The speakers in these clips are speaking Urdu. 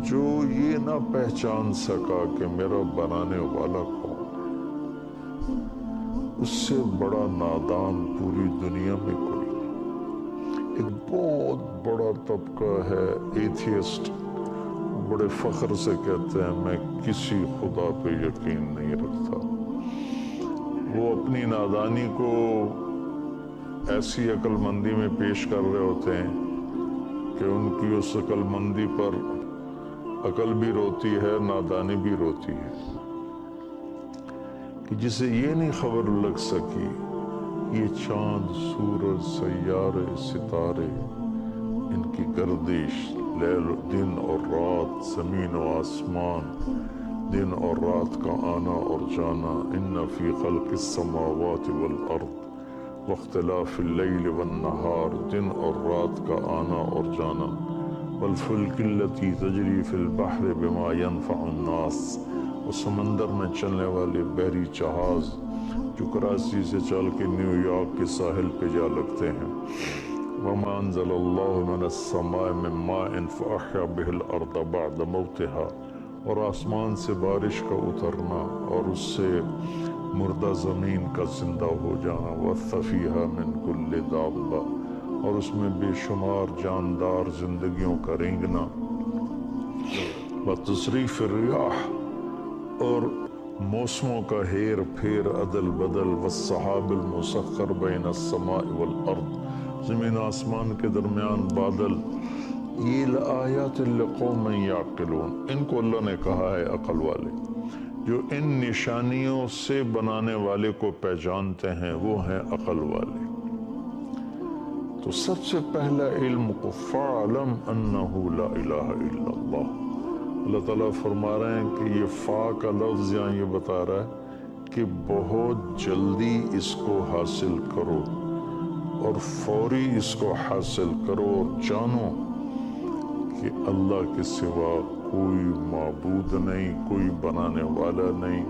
جو یہ نہ پہچان سکا کہ میرا بنانے والا کون، اس سے بڑا نادان پوری دنیا میں کوئی نہیں۔ ایک بہت بڑا طبقہ ہے ایتھیسٹ، بڑے فخر سے کہتے ہیں میں کسی خدا پہ یقین نہیں رکھتا۔ وہ اپنی نادانی کو ایسی عقل مندی میں پیش کر رہے ہوتے ہیں کہ ان کی اس عقل مندی پر عقل بھی روتی ہے، نادانی بھی روتی ہے، کہ جسے یہ نہیں خبر لگ سکی یہ چاند، سورج، سیارے، ستارے، ان کی گردش، لیل دن اور رات، زمین و آسمان، دن اور رات کا آنا اور جانا، ان فی خلق السماوات والارض واختلاف اللیل والنہار، دن اور رات کا آنا اور جانا، والفلک التی تجری فی البحر بما ینفع الناس، اور سمندر میں چلنے والے بحری جہاز جو کراچی سے چل کے نیو یارک کے ساحل پہ جا لگتے ہیں، وما انزل اللہ من السماء من ماء فاحیا بہ الارض بعد موتها، اور آسمان سے بارش کا اترنا اور اس سے مردہ زمین کا زندہ ہو جانا، وَبَثَّ فِيهَا مِن كُلِّ دَابَّةٍ، اور اس میں بے شمار جاندار زندگیوں کا رینگنا، وَتَصْرِيفِ الرِّياحِ، اور موسموں کا ہیر پھیر، عدل بدل، وَالسَّحَابِ الْمُسَخَّرِ بَيْنَ السَّمَاءِ وَالْأَرْضِ، زمین آسمان کے درمیان بادل، یہ لآیات لقوم یعقلون، ان کو اللہ نے کہا ہے عقل والے، جو ان نشانیوں سے بنانے والے کو پہچانتے ہیں وہ ہیں عقل والے۔ تو سب سے پہلا علم کو فَاعْلَمْ أَنَّهُ لَا إِلَهَ إِلَّا اللَّهُ، اللہ تعالیٰ فرما رہے ہیں کہ یہ فا کا لفظ یہاں یہ بتا رہا ہے کہ بہت جلدی اس کو حاصل کرو اور فوری اس کو حاصل کرو، اور جانو کہ اللہ کے سوا کوئی معبود نہیں، کوئی بنانے والا نہیں،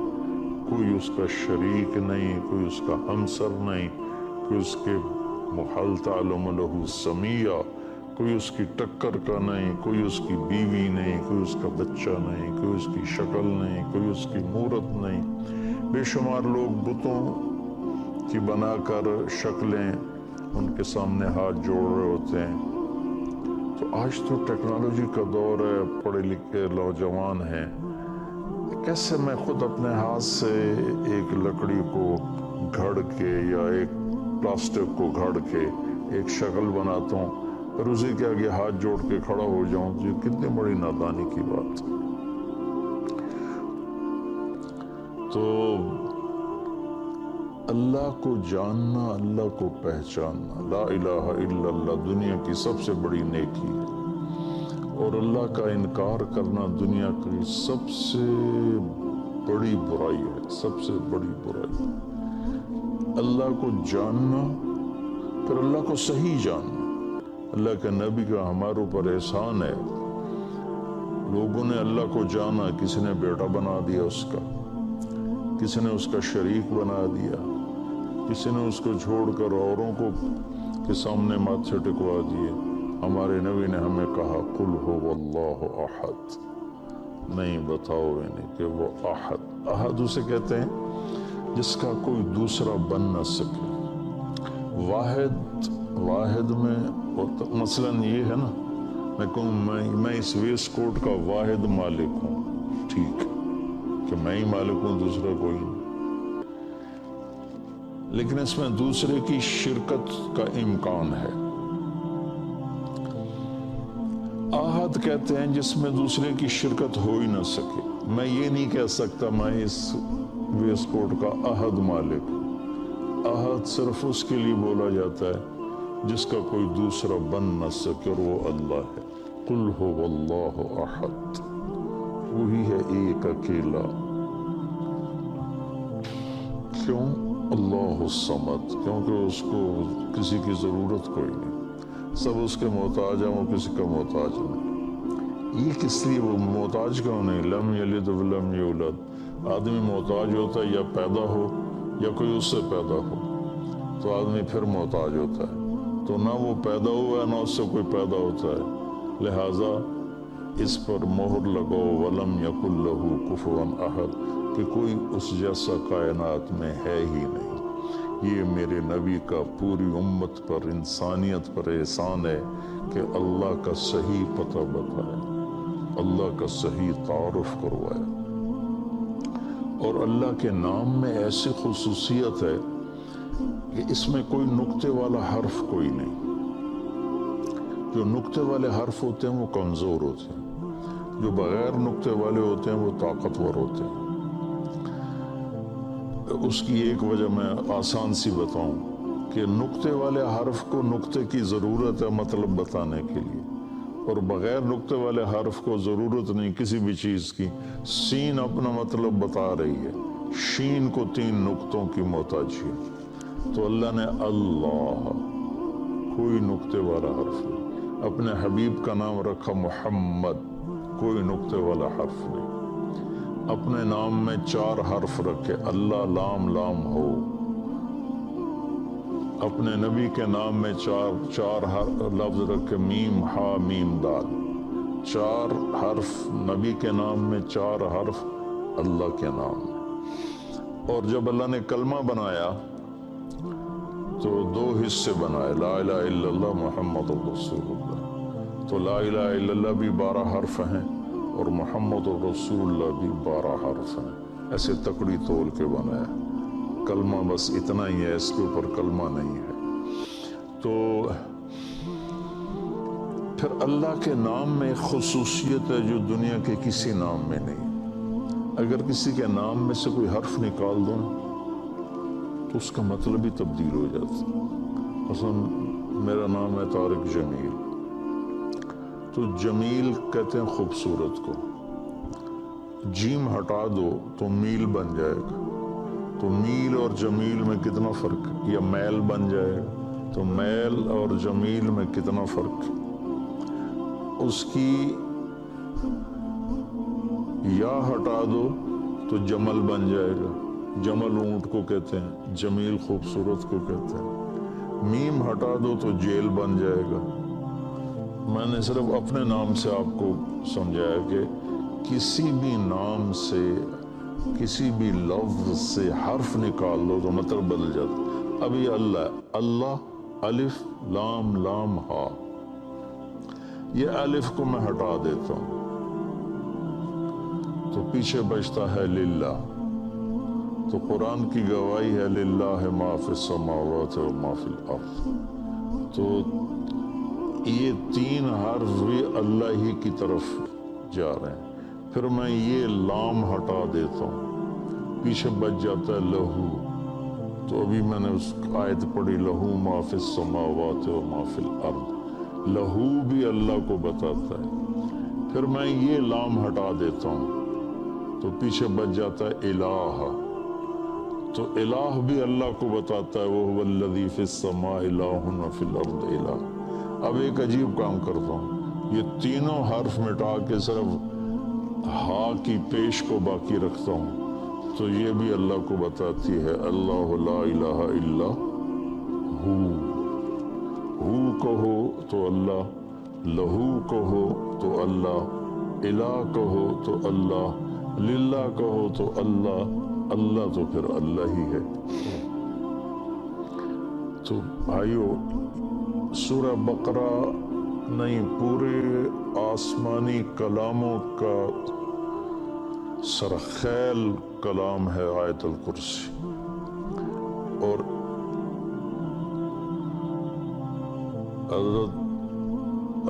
کوئی اس کا شریک نہیں، کوئی اس کا ہمسر نہیں، کوئی اس کے محل تعلم له سمیہ، کوئی اس کی ٹکر کا نہیں، کوئی اس کی بیوی نہیں، کوئی اس کا بچہ نہیں، کوئی اس کی شکل نہیں، کوئی اس کی مورت نہیں۔ بے شمار لوگ بتوں کی بنا کر شکلیں ان کے سامنے ہاتھ جوڑ رہے ہوتے ہیں۔ تو آج تو ٹیکنالوجی کا دور ہے، پڑھے لکھے نوجوان ہیں، کیسے میں خود اپنے ہاتھ سے ایک لکڑی کو گھڑ کے یا ایک پلاسٹک کو گھڑ کے ایک شکل بناتا ہوں، پھر اسی کے آگے ہاتھ جوڑ کے کھڑا ہو جاؤں، یہ کتنی بڑی نادانی کی بات۔ تو اللہ کو جاننا، اللہ کو پہچاننا، لا الہ الا اللہ دنیا کی سب سے بڑی نیکی ہے، اور اللہ کا انکار کرنا دنیا کی سب سے بڑی برائی ہے، سب سے بڑی برائی۔ اللہ کو جاننا، پھر اللہ کو صحیح جاننا۔ اللہ کے نبی کا ہمارے اوپر احسان ہے، لوگوں نے اللہ کو جانا، کسی نے بیٹا بنا دیا اس کا، کسی نے اس کا شریک بنا دیا، کسی نے اس کو چھوڑ کر اوروں کو کے سامنے ماتھے ٹکوا دیے۔ ہمارے نبی نے ہمیں کہا قل هو اللہ احد، نہیں بتاؤ انہیں کہ وہ احد، احد اسے کہتے ہیں جس کا کوئی دوسرا بن نہ سکے۔ واحد میں مثلاً یہ ہے نا، میں کہوں میں اس ویسٹ کوٹ کا واحد مالک ہوں، ٹھیک کہ میں ہی مالک ہوں، دوسرا کوئی نہیں، لیکن اس میں دوسرے کی شرکت کا امکان ہے۔ آحد کہتے ہیں جس میں دوسرے کی شرکت ہو ہی نہ سکے۔ میں یہ نہیں کہہ سکتا میں اس ویسٹ کوٹ کا احد مالک ہوں۔ احد صرف اس کے لیے بولا جاتا ہے جس کا کوئی دوسرا بن نہ سکے، اور وہ اللہ ہے۔ قل هو اللہ احد، وہی ہے ایک اکیلا۔ کیوں؟ اللہ الصمد، کیونکہ اس کو کسی کی ضرورت کوئی نہیں، سب اس کے محتاج ہیں، وہ کسی کا محتاج نہیں۔ یہ کس لیے وہ محتاج کیوں نہیں؟ لم یلد ولم یولد، آدمی محتاج ہوتا ہے یا پیدا ہو یا کوئی اس سے پیدا ہو، تو آدمی پھر محتاج ہوتا ہے، تو نہ وہ پیدا ہوا ہے نہ اس سے کوئی پیدا ہوتا ہے، لہٰذا اس پر مہر لگو ولم یکن لہ کفوا احد کہ کوئی اس جیسا کائنات میں ہے ہی نہیں۔ یہ میرے نبی کا پوری امت پر، انسانیت پر احسان ہے کہ اللہ کا صحیح پتہ بتایا، اللہ کا صحیح تعارف کروایا۔ اور اللہ کے نام میں ایسی خصوصیت ہے کہ اس میں کوئی نقطے والا حرف کوئی نہیں۔ جو نقطے والے حرف ہوتے ہیں وہ کمزور ہوتے ہیں، جو بغیر نقطے والے ہوتے ہیں وہ طاقتور ہوتے ہیں۔ اس کی ایک وجہ میں آسان سی بتاؤں کہ نقطے والے حرف کو نقطے کی ضرورت ہے مطلب بتانے کے لیے، اور بغیر نقطے والے حرف کو ضرورت نہیں کسی بھی چیز کی۔ سین اپنا مطلب بتا رہی ہے، شین کو 3 نقطوں کی محتاج ہے۔ تو اللہ نے اللہ، کوئی نقطے والا حرف نہیں۔ اپنے حبیب کا نام رکھا محمد، کوئی نقطے والا حرف نہیں۔ اپنے نام میں 4 حرف رکھے، اللہ لام لام ہو۔ اپنے نبی کے نام میں چار لفظ رکھے، میم ہا میم دال، 4 حرف نبی کے نام میں، 4 حرف اللہ کے نام میں۔ اور جب اللہ نے کلمہ بنایا تو 2 حصے بنائے، لا الہ الا اللہ محمد رسول اللہ۔ تو لا الہ الا اللہ بھی 12 حرف ہیں اور محمد رسول اللہ بھی 12 حرف ہیں، ایسے تکڑی تول کے بنایا۔ کلمہ بس اتنا ہی ہے، اس کے اوپر کلمہ نہیں ہے۔ تو پھر اللہ کے نام میں ایک خصوصیت ہے جو دنیا کے کسی نام میں نہیں۔ اگر کسی کے نام میں سے کوئی حرف نکال دو تو اس کا مطلب ہی تبدیل ہو جاتا۔ مثلا میرا نام ہے طارق جمیل، تو جمیل کہتے ہیں خوبصورت کو، جیم ہٹا دو تو میل بن جائے گا۔ تو میل اور جمیل میں کتنا فرق ہے؟ یا میل بن جائے گا، تو میل اور جمیل میں کتنا فرق ہے؟ اس کی یا ہٹا دو تو جمل بن جائے گا، جمل اونٹ کو کہتے ہیں، جمیل خوبصورت کو کہتے ہیں۔ میم ہٹا دو تو جیل بن جائے گا۔ میں نے صرف اپنے نام سے آپ کو سمجھایا کہ کسی بھی نام سے، کسی بھی لفظ سے حرف نکال دو تو مطلب بدل جاتا۔ اب یہ اللہ، اللہ الف لام لام ہا، یہ الف کو میں ہٹا دیتا ہوں تو پیچھے بچتا ہے للہ۔ تو قرآن کی گواہی ہے للہ ما فی السماوات و ما فی الارض۔ تو یہ 3 حرف بھی اللہ ہی کی طرف جا رہے ہیں۔ پھر میں یہ لام ہٹا دیتا ہوں، پیچھے بچ جاتا ہے لہو۔ تو ابھی میں نے اس آیت پڑھی، لہو ما فی السماوات و ما فی الارض، لہو بھی اللہ کو بتاتا ہے۔ پھر میں یہ لام ہٹا دیتا ہوں تو پیچھے بچ جاتا ہے الہ۔ تو الہ بھی اللہ کو بتاتا ہے، وَهُوَ الَّذِي فِي السَّمَاءِ إِلَٰهٌ وَفِي الْأَرْضِ إِلَٰهٌ۔ اب ایک عجیب کام کرتا ہوں، یہ تینوں حرف مٹا کے صرف ہا کی پیش کو باقی رکھتا ہوں تو یہ بھی اللہ کو بتاتی ہے، اللہ لا الہ الا ہو۔ ہو کہو تو اللہ، لہو کہو تو اللہ، الہ کہو تو اللہ، للہ کہو تو اللہ، اللہ تو پھر اللہ ہی ہے۔ تو بھائیو، سورہ بقرہ نہیں، پورے آسمانی کلاموں کا سرخیل کلام ہے آیت الکرسی۔ اور حضرت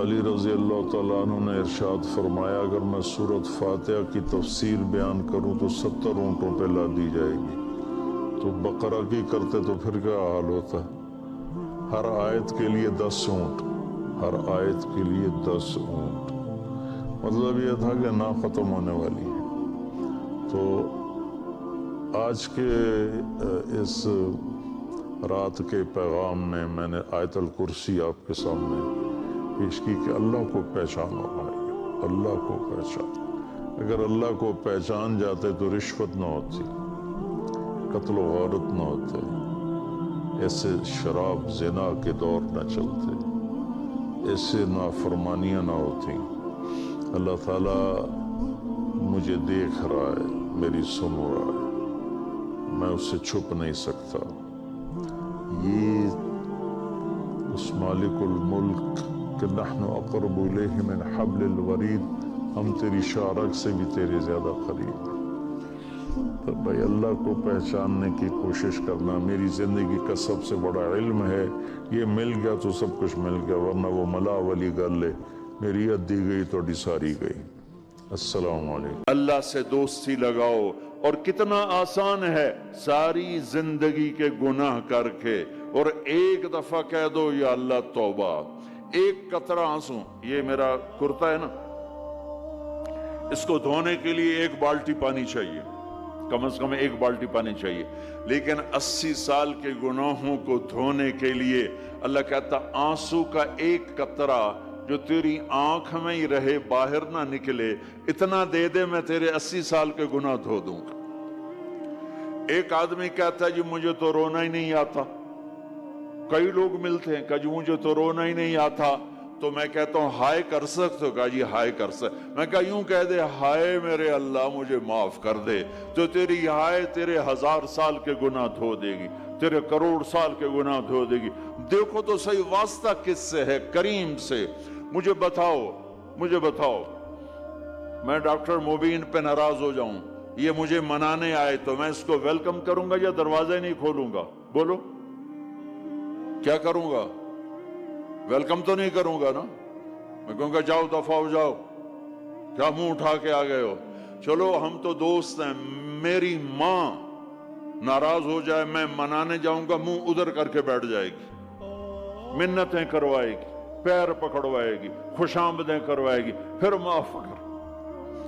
علی رضی اللہ تعالیٰ عنہ نے ارشاد فرمایا، اگر میں سورۃ فاتحہ کی تفسیر بیان کروں تو 70 اونٹوں پہ لا دی جائے گی۔ تو بقرہ کی کرتے تو پھر کیا حال ہوتا؟ ہر آیت کے لیے 10 اونٹ، ہر آیت کے لیے 10 اونٹ۔ مطلب یہ تھا کہ نہ ختم ہونے والی ہے۔ تو آج کے اس رات کے پیغام میں نے آیت الکرسی آپ کے سامنے پیش کی کہ اللہ کو پہچانو بھائی، اللہ کو پہچان۔ اگر اللہ کو پہچان جاتے تو رشوت نہ ہوتی، قتل و غارت نہ ہوتے، ایسے شراب زنا کے دور نہ چلتے، ایسے نافرمانیاں نہ ہوتی۔ اللہ تعالیٰ مجھے دیکھ رہا ہے، میری سن رہا ہے، میں اسے چھپ نہیں سکتا۔ یہ اس مالک الملک کہ نحن اقرب الیہ من حبل الورید، ہم تیری شارک سے بھی تیرے زیادہ قریب ہیں۔ تو بھائی اللہ کو پہچاننے کی کوشش کرنا میری زندگی کا سب سے بڑا علم ہے۔ یہ مل گیا تو سب کچھ مل گیا، ورنہ وہ ملا والی گل ہے، میری ادھی گئی تو ساری گئی۔ السلام علیکم۔ اللہ سے دوستی لگاؤ، اور کتنا آسان ہے، ساری زندگی کے گناہ کر کے اور ایک دفعہ کہہ دو یا اللہ توبہ، ایک قطرہ آنسو، یہ میرا کرتا ہے نا، اس کو دھونے کے لیے ایک بالٹی پانی چاہیے، کم از کم ایک بالٹی پانی چاہیے، لیکن 80 سال کے گناہوں کو دھونے کے لیے اللہ کہتا آنسو کا ایک قطرہ جو تیری آنکھ میں ہی رہے، باہر نہ نکلے، اتنا دے دے میں تیرے 80 سال کے گناہ دھو دوں گا۔ ایک آدمی کہتا ہے جی مجھے تو رونا ہی نہیں آتا، کئی لوگ ملتے ہیں کہ جی مجھے تو رونا ہی نہیں آتا، تو میں کہتا ہوں ہائے کر سکتے ہو؟ کہا جی ہائے کر سکتے۔ میں کہا یوں کہہ دے ہائے میرے اللہ مجھے معاف کر دے، تو تیری ہائے تیرے 1000 سال کے گناہ دھو دے گی، تیرے کروڑ سال کے گناہ دھو دے گی۔ دیکھو تو صحیح واسطہ کس سے ہے؟ کریم سے۔ مجھے بتاؤ میں ڈاکٹر مبین پہ ناراض ہو جاؤں، یہ مجھے منانے آئے تو میں اس کو ویلکم کروں گا یا دروازے نہیں کھولوں گا؟ بولو کیا کروں گا؟ ویلکم تو نہیں کروں گا نا، میں کہوں گا جاؤ دفعہ ہو جاؤ، کیا منہ اٹھا کے آ گئے ہو؟ چلو ہم تو دوست ہیں، میری ماں ناراض ہو جائے میں منانے جاؤں گا، منہ ادھر کر کے بیٹھ جائے گی، منتیں کروائے گی، پیر پکڑوائے گی، خوش آمدیں کروائے گی، پھر معاف کر۔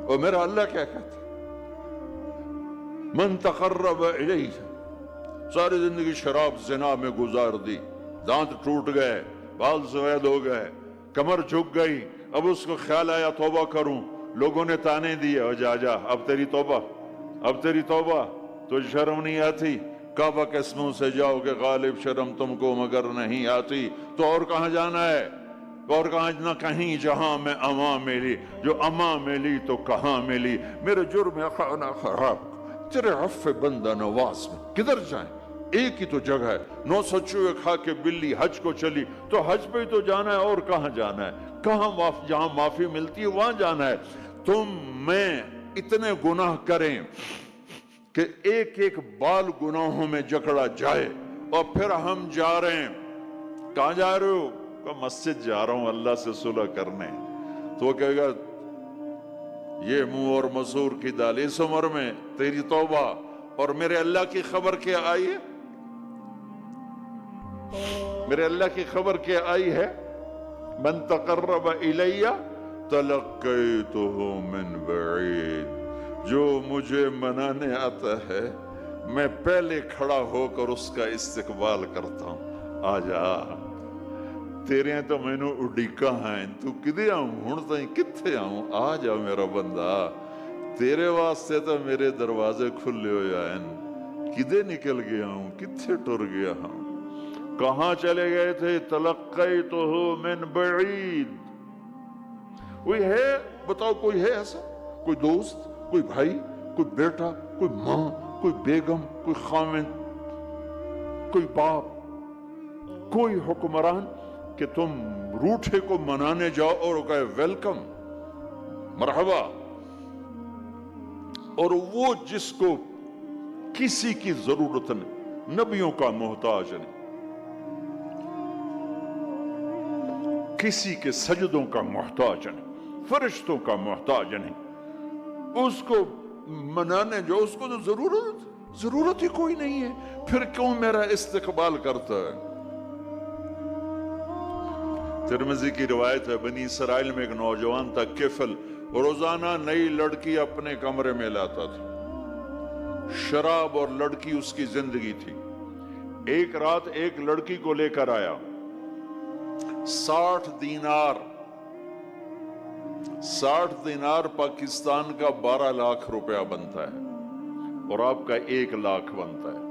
اور میرا اللہ کیا کہتا ہے؟ من تقرب الیہ، ساری زندگی شراب زنا میں گزار دی، دانت ٹوٹ گئے، بال سفید ہو گئے، کمر جھک گئی، اب اس کو خیال آیا توبہ کروں، لوگوں نے تانے دیے جا اب تیری توبہ، تو شرم نہیں آتی؟ کعبہ کے اسموں سے جاؤ کہ غالب شرم تم کو مگر نہیں آتی، تو اور کہاں جانا ہے؟ اور کہاں نہ کہیں جہاں میں امان ملی، جو امان ملی تو کہاں ملی، میرے جرم خانہ خراب تیرے عفو بندہ نواز میں کدھر جائیں؟ ایک ہی تو جگہ ہے، 900 چوہے کھا کے بلی حج کو چلی، تو حج پہ ہی تو جانا ہے، اور کہاں جانا ہے؟ جہاں معافی ملتی ہے وہاں جانا ہے۔ تم میں اتنے گناہ کریں کہ ایک ایک بال گناہوں میں جکڑا جائے، اور پھر ہم جا رہے ہیں، کہاں جا رہے ہو؟ کہ مسجد جا رہا ہوں اللہ سے صلح کرنے، تو وہ کہے گا یہ منہ اور مسور کی دال، اس عمر میں تیری توبہ، اور میرے اللہ کی خبر کیا آئی ہے؟ میرے اللہ کی خبر کیا آئی ہے؟ من تقرب الیہ تلقیتہ من بعید، جو مجھے منانے آتا ہے میں پہلے کھڑا ہو کر اس کا استقبال کرتا ہوں۔ آجا تیرے ہیں تو میں نے اڈیکا ہیں، تو کدے آؤں ہوں تائیں کتھے آؤں؟ آجا میرا بندہ، تیرے واسطے تو میرے دروازے کھلے ہو جائیں، کدے نکل گیا ہوں، کتھے ٹر گیا ہوں؟ کہاں چلے گئے تھے؟ تلقیتہ من بعید۔ کوئی ہے بتاؤ، کوئی ہے ایسا؟ کوئی دوست، کوئی بھائی، کوئی بیٹا، کوئی ماں، کوئی بیگم، کوئی خامن، کوئی باپ، کوئی حکمران کہ تم روٹھے کو منانے جاؤ اور کہے ویلکم، مرحبا، اور وہ جس کو کسی کی ضرورت نہیں، نبیوں کا محتاج نہیں، کسی کے سجدوں کا محتاج نہیں، فرشتوں کا محتاج نہیں، اس کو منانے جو اس کو تو ضرورت ہی کوئی نہیں ہے، پھر کیوں میرا استقبال کرتا ہے؟ ترمذی کی روایت ہے، بنی اسرائیل میں ایک نوجوان تھا کفل، روزانہ نئی لڑکی اپنے کمرے میں لاتا تھا، شراب اور لڑکی اس کی زندگی تھی۔ ایک رات ایک لڑکی کو لے کر آیا، 60 دینار پاکستان کا 12 لاکھ روپیہ بنتا ہے، اور آپ کا 1 لاکھ بنتا ہے۔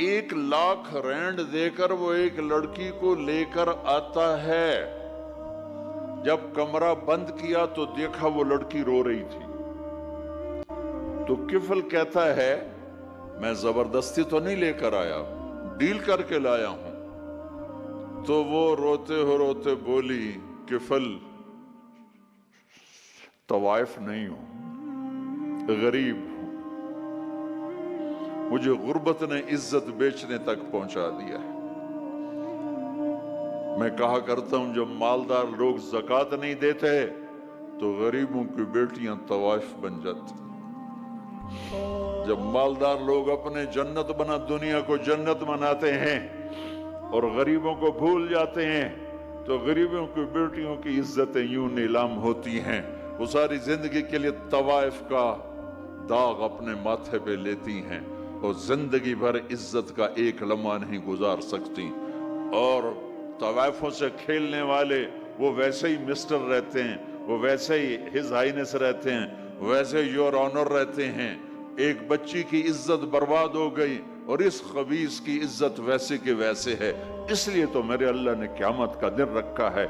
1 لاکھ رینڈ دے کر وہ ایک لڑکی کو لے کر آتا ہے، جب کمرہ بند کیا تو دیکھا وہ لڑکی رو رہی تھی، تو کفل کہتا ہے میں زبردستی تو نہیں لے کر آیا، ڈیل کر کے لایا ہوں۔ تو وہ روتے بولی کفل طوائف نہیں ہوں، غریب ہوں، مجھے غربت نے عزت بیچنے تک پہنچا دیا ہے۔ میں کہا کرتا ہوں جب مالدار لوگ زکوٰۃ نہیں دیتے تو غریبوں کی بیٹیاں طوائف بن جاتی۔ جب مالدار لوگ اپنے جنت بنا دنیا کو جنت مناتے ہیں اور غریبوں کو بھول جاتے ہیں تو غریبوں کی بیٹیوں کی عزتیں یوں نیلام ہوتی ہیں، وہ ساری زندگی کے لیے طوائف کا داغ اپنے ماتھے پہ لیتی ہیں اور زندگی بھر عزت کا ایک لمحہ نہیں گزار سکتی۔ اور طوائفوں سے کھیلنے والے وہ ویسے ہی مسٹر رہتے ہیں، وہ ویسے ہی ہز ہائنس رہتے ہیں، ویسے یور آنر رہتے ہیں۔ ایک بچی کی عزت برباد ہو گئی اور اس خبیث کی عزت ویسے کے ویسے ہے۔ اس لیے تو میرے اللہ نے قیامت کا دن رکھا ہے،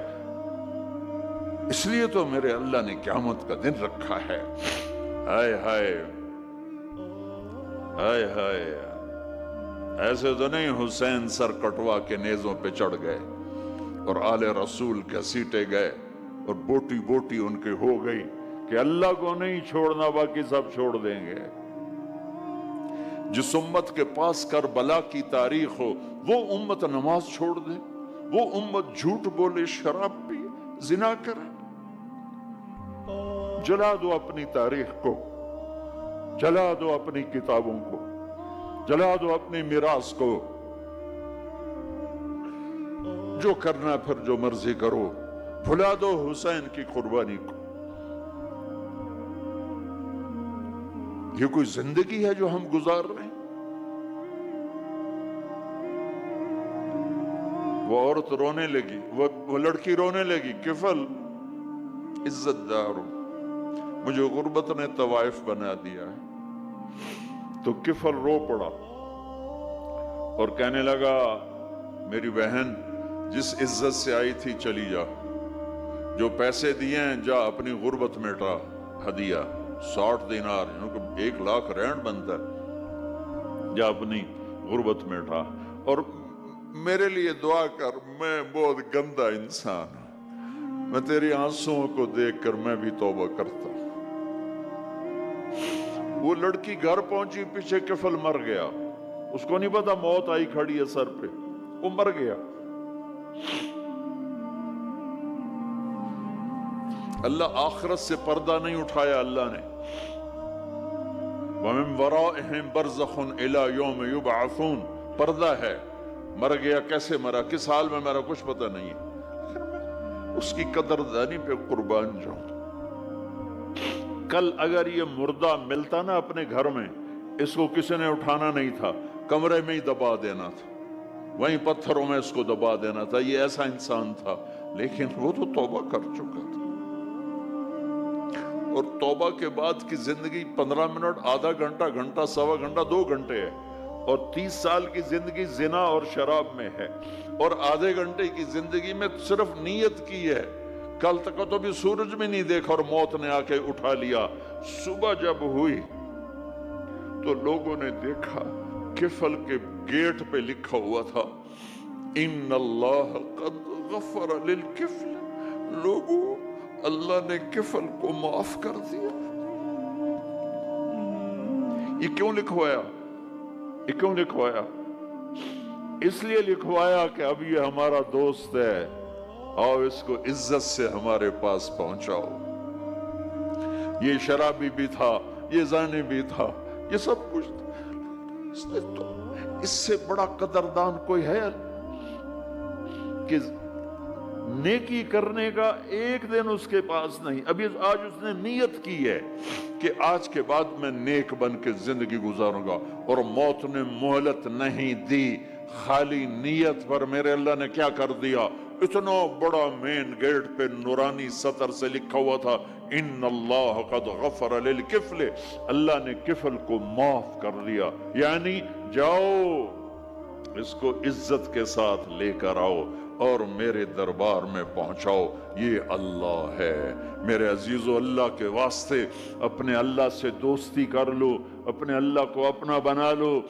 اس لیے تو میرے اللہ نے قیامت کا دن رکھا ہے۔ ہائے ہائے ہائے ہائے، ایسے تو نہیں حسین سر کٹوا کے نیزوں پہ چڑھ گئے اور آل رسول گھسیٹے گئے اور بوٹی بوٹی ان کے ہو گئی کہ اللہ کو نہیں چھوڑنا باقی سب چھوڑ دیں گے۔ جس امت کے پاس کربلا کی تاریخ ہو وہ امت نماز چھوڑ دے، وہ امت جھوٹ بولے، شراب پی، زنا کرے۔ جلا دو اپنی تاریخ کو، جلا دو اپنی کتابوں کو، جلا دو اپنی میراث کو، جو کرنا پھر جو مرضی کرو، بھلا دو حسین کی قربانی کو۔ یہ کوئی زندگی ہے جو ہم گزار رہے ہیں؟ وہ عورت رونے لگی، وہ لڑکی رونے لگی، کفل عزت دار ہوں، مجھے غربت نے طوائف بنا دیا ہے۔ تو کفل رو پڑا اور کہنے لگا میری بہن جس عزت سے آئی تھی چلی جا، جو پیسے دیے ہیں جا اپنی غربت مٹا، ہدیہ 60 دینار، 1 لاکھ رینڈ بنتا ہے، جا اپنی غربت مٹا اور میرے لیے دعا کر، میں بہت گندا انسان ہوں، میں تیری آنسوؤں کو دیکھ کر میں بھی توبہ کرتا ہوں۔ وہ لڑکی گھر پہنچی، پیچھے کفل مر گیا، اس کو نہیں پتا موت آئی کھڑی ہے سر پہ، وہ مر گیا۔ اللہ آخرت سے پردہ نہیں اٹھایا اللہ نے۔ وَمِن وَرَائِهِمْ بَرْزَخٌ إِلَى يَوْمِ يُبْعَثُونَ، پردہ ہے، مر گیا، کیسے مرا، کس حال میں مرا، کچھ پتہ نہیں ہے، اس کی قدردانی پہ قربان جاؤں۔ کل اگر یہ مردہ ملتا نا اپنے گھر میں، اس کو کسی نے اٹھانا نہیں تھا، کمرے میں ہی دبا دینا تھا، وہیں پتھروں میں اس کو دبا دینا تھا، یہ ایسا انسان تھا، لیکن وہ تو توبہ کر چکا تھا۔ اور توبہ کے بعد کی زندگی 15 منٹ، آدھا گھنٹہ، گھنٹہ، سوا گھنٹہ، 2 گھنٹے ہے، اور 30 سال کی زندگی زنا اور شراب میں ہے، اور آدھے گھنٹے کی زندگی میں صرف نیت کی ہے۔ کل تک تو بھی سورج میں نہیں دیکھا اور موت نے آ کے اٹھا لیا۔ صبح جب ہوئی تو لوگوں نے دیکھا کفل کے گیٹ پہ لکھا ہوا تھا ان اللہ قد غفر للکفل، لوگوں اللہ نے کفل کو معاف کر دیا۔ یہ کیوں لکھوایا؟ یہ کیوں لکھوایا؟ اس لیے لکھوایا کہ اب یہ ہمارا دوست ہے، آؤ اس کو عزت سے ہمارے پاس پہنچاؤ۔ یہ شرابی بھی تھا، یہ زانی بھی تھا، یہ سب کچھ تھا۔ اس سے بڑا قدردان کوئی ہے کہ نیکی کرنے کا ایک دن اس کے پاس نہیں؟ ابھی آج اس نے نیت کی ہے کہ آج کے بعد میں نیک بن کے زندگی گزاروں گا، اور موت نے مہلت نہیں دی۔ خالی نیت پر میرے اللہ نے کیا کر دیا؟ اتنا بڑا مین گیٹ پہ نورانی سطر سے لکھا ہوا تھا ان اللہ قد غفر للکفل، اللہ نے کفل کو معاف کر دیا، یعنی جاؤ اس کو عزت کے ساتھ لے کر آؤ، اور میرے دربار میں پہنچاؤ، یہ اللہ ہے۔ میرے عزیزو، اللہ کے واسطے اپنے اللہ سے دوستی کر لو، اپنے اللہ کو اپنا بنا لو۔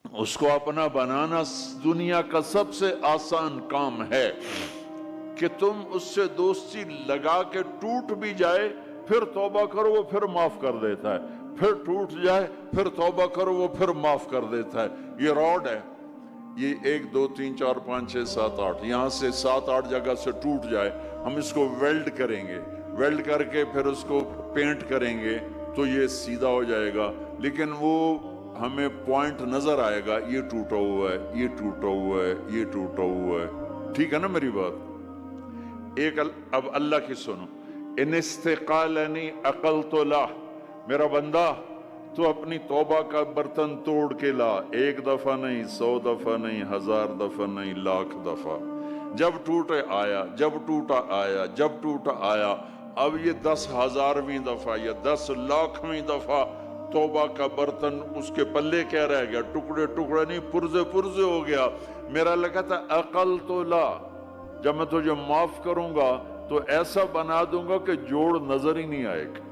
اس کو اپنا بنانا دنیا کا سب سے آسان کام ہے کہ تم اس سے دوستی لگا کے ٹوٹ بھی جائے، پھر توبہ کرو وہ پھر معاف کر دیتا ہے، پھر ٹوٹ جائے پھر توبہ کرو وہ پھر معاف کر دیتا ہے۔ یہ راڈ ہے، یہ 1 2 3 4 5 6 7 8 یہاں سے 7 8 جگہ سے ٹوٹ جائے، ہم اس کو ویلڈ کریں گے، ویلڈ کر کے پھر اس کو پینٹ کریں گے تو یہ سیدھا ہو جائے گا، لیکن وہ ہمیں پوائنٹ نظر آئے گا، یہ ٹوٹا ہوا ہے، یہ ٹوٹا ہوا ہے، یہ ٹوٹا ہوا ہے۔ ٹھیک ہے نا میری بات؟ اب اللہ کی سنو، ان استقالنی عقلت له، میرا بندہ تو اپنی توبہ کا برتن توڑ کے لا، 1 دفعہ نہیں، 100 دفعہ نہیں، 1000 دفعہ نہیں، 1,00,000 دفعہ۔ جب ٹوٹے آیا، جب ٹوٹا آیا، جب ٹوٹا آیا، اب یہ 10,000ویں دفعہ یا 10,00,000ویں دفعہ توبہ کا برتن اس کے پلے کیا رہ گیا؟ ٹکڑے ٹکڑے نہیں، پرزے پرزے ہو گیا۔ میرا لگا تھا عقل تو لا، جب میں تجھے معاف کروں گا تو ایسا بنا دوں گا کہ جوڑ نظر ہی نہیں آئے گا۔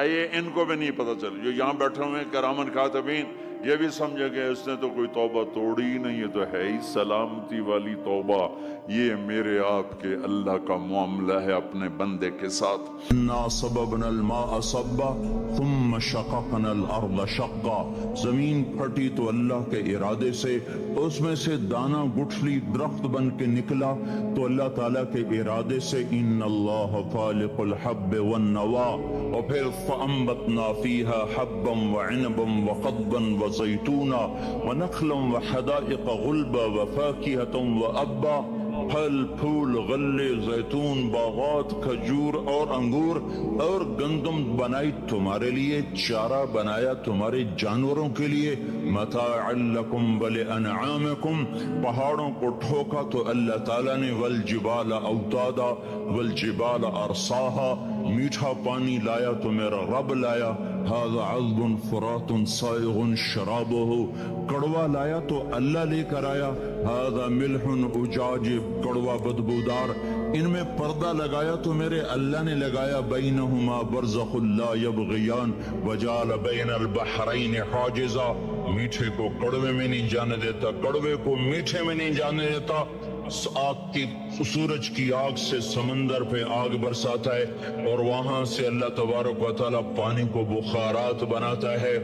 یہ ان کو بھی نہیں پتا چل، جو یہاں بیٹھے ہوئے کرامن کاتبین، یہ بھی سمجھے گئے اس نے تو کوئی توبہ توڑی ہی نہیں، یہ تو ہے ہی سلامتی والی توبہ۔ یہ میرے آپ کے اللہ کا معاملہ ہے اپنے بندے کے ساتھ۔ انا صببنا الماء صبا ثم شققنا الارض شقا، زمین پھٹی تو اللہ کے ارادے سے، اس میں سے دانہ گٹھلی درخت بن کے نکلا تو اللہ تعالیٰ کے ارادے سے۔ ان اللہ فالق الحب والنوا، اور پھر فانبتنا فیہا حبا وعنبا وقضبا وزیتونا ونخلا وحدائق غلبا وفاکہتا وابا، پھل پھول غلے زیتون باغات کھجور اور انگور اور گندم بنائی تمہارے لیے، چارہ بنایا تمہارے جانوروں کے لیے، متاعا لکم ولانعامکم، پہاڑوں کو ٹھوکا تو اللہ تعالیٰ نے، والجبال اوتادا والجبال ارساہا، میٹھا پانی لایا تو میرا رب لایا، ھذا عذب فرات سائغ شرابہ، کڑوا لایا تو اللہ لے کر آیا، ھذا ملح اجاج، کڑوا بدبودار، ان میں پردہ لگایا تو میرے اللہ نے لگایا، بینہما برزخ لا یبغیان وجعل بین البحرین حاجزا، میٹھے کو کڑوے میں نہیں جانے دیتا، کڑوے کو میٹھے میں نہیں جانے دیتا، آگ کی، سورج کی آگ سے سمندر پہ آگ برساتا ہے، اور وہاں سے اللہ تبارک و تعالیٰ پانی کو بخارات بناتا ہے۔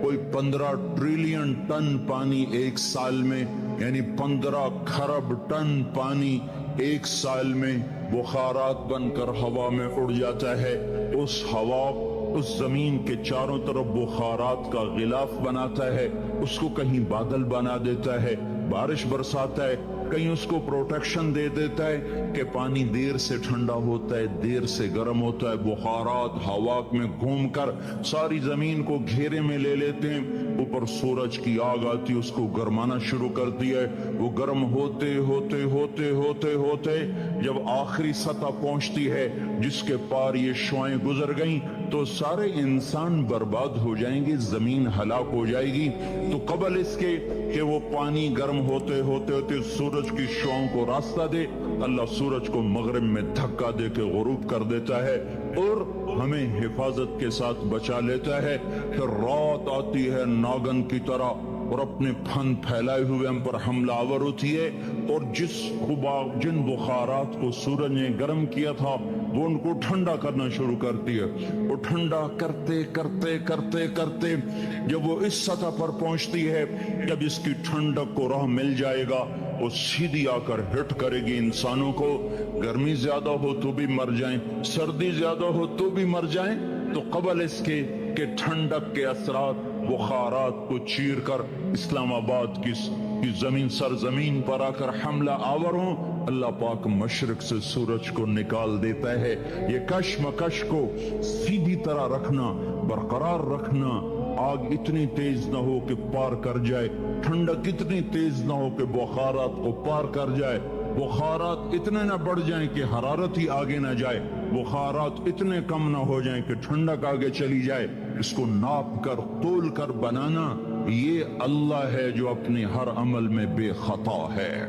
کوئی 15 ٹریلین ٹن پانی ایک سال میں، یعنی 15 کھرب ٹن پانی ایک سال میں بخارات بن کر ہوا میں اڑ جاتا ہے۔ اس ہوا اس زمین کے چاروں طرف بخارات کا غلاف بناتا ہے، اس کو کہیں بادل بنا دیتا ہے، بارش برساتا ہے، کہیں اس کو پروٹیکشن دے دیتا ہے کہ پانی دیر سے ٹھنڈا ہوتا ہے، دیر سے گرم ہوتا ہے۔ بخارات ہوا میں گھوم کر ساری زمین کو گھیرے میں لے لیتے ہیں، اوپر سورج کی آگ آتی ہے، اس کو گرمانا شروع کرتی ہے، وہ گرم ہوتے ہوتے ہوتے ہوتے ہوتے جب آخری سطح پہنچتی ہے جس کے پار یہ شعائیں گزر گئیں تو سارے انسان برباد ہو جائیں گے، زمین ہلاک ہو جائے گی۔ تو قبل اس کے کہ وہ پانی گرم ہوتے ہوتے ہوتے سورج کی شعاؤں کو راستہ دے، اللہ سورج کو مغرب میں دھکا دے کے غروب کر دیتا ہے اور ہمیں حفاظت کے ساتھ بچا لیتا ہے۔ پھر رات آتی ہے ناگن کی طرح اور اپنے پھن پھیلائے ہوئے ہم پر حملہ آور ہوتی ہے، اور جن بخارات کو سورج نے گرم کیا تھا وہ ان کو ٹھنڈا کرنا شروع کرتی ہے، وہ ٹھنڈا کرتے کرتے کرتے کرتے جب وہ اس سطح پر پہنچتی ہے، جب اس کی ٹھنڈک کو راہ مل جائے گا، وہ سیدھی آ کر ہٹ کرے گی انسانوں کو۔ گرمی زیادہ ہو تو بھی مر جائیں، سردی زیادہ ہو تو بھی مر جائیں، تو قبل اس کے کہ ٹھنڈک کے اثرات بخارات کو چیر کر اسلام آباد کی زمین سرزمین پر آ کر حملہ آور ہوں، اللہ پاک مشرق سے سورج کو نکال دیتا ہے۔ یہ کشمکش کو سیدھی طرح رکھنا، برقرار رکھنا، آگ اتنی تیز نہ ہو کہ پار کر جائے، ٹھنڈک اتنی تیز نہ ہو کہ بخارات کو پار کر جائے، بخارات اتنے نہ بڑھ جائیں کہ حرارت ہی آگے نہ جائے، بخارات اتنے کم نہ ہو جائیں کہ ٹھنڈک آگے چلی جائے۔ اس کو ناپ کر تول کر بنانا یہ اللہ ہے جو اپنے ہر عمل میں بے خطا ہے۔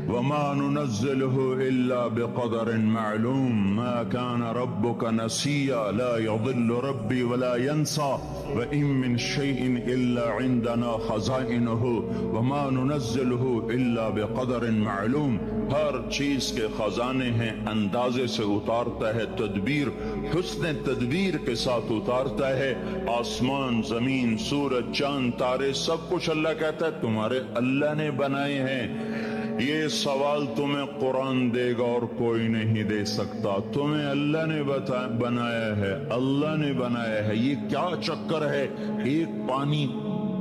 وما ننزله الا بقدر معلوم ما كان ربك نسيا لا يضل ربي ولا ينسى وان من شيء الا عندنا خزائنه وما ننزله الا بقدر معلوم۔ ہر چیز کے خزانے ہیں، اندازے سے اتارتا ہے، تدبیر حسن تدبیر کے ساتھ اتارتا ہے۔ آسمان، زمین، سورج، چاند، تارے، سب کچھ اللہ کہتا ہے تمہارے اللہ نے بنائے ہیں۔ یہ سوال تمہیں قرآن دے گا اور کوئی نہیں دے سکتا، تمہیں اللہ نے بنایا ہے، اللہ نے بنایا ہے۔ یہ کیا چکر ہے؟ ایک پانی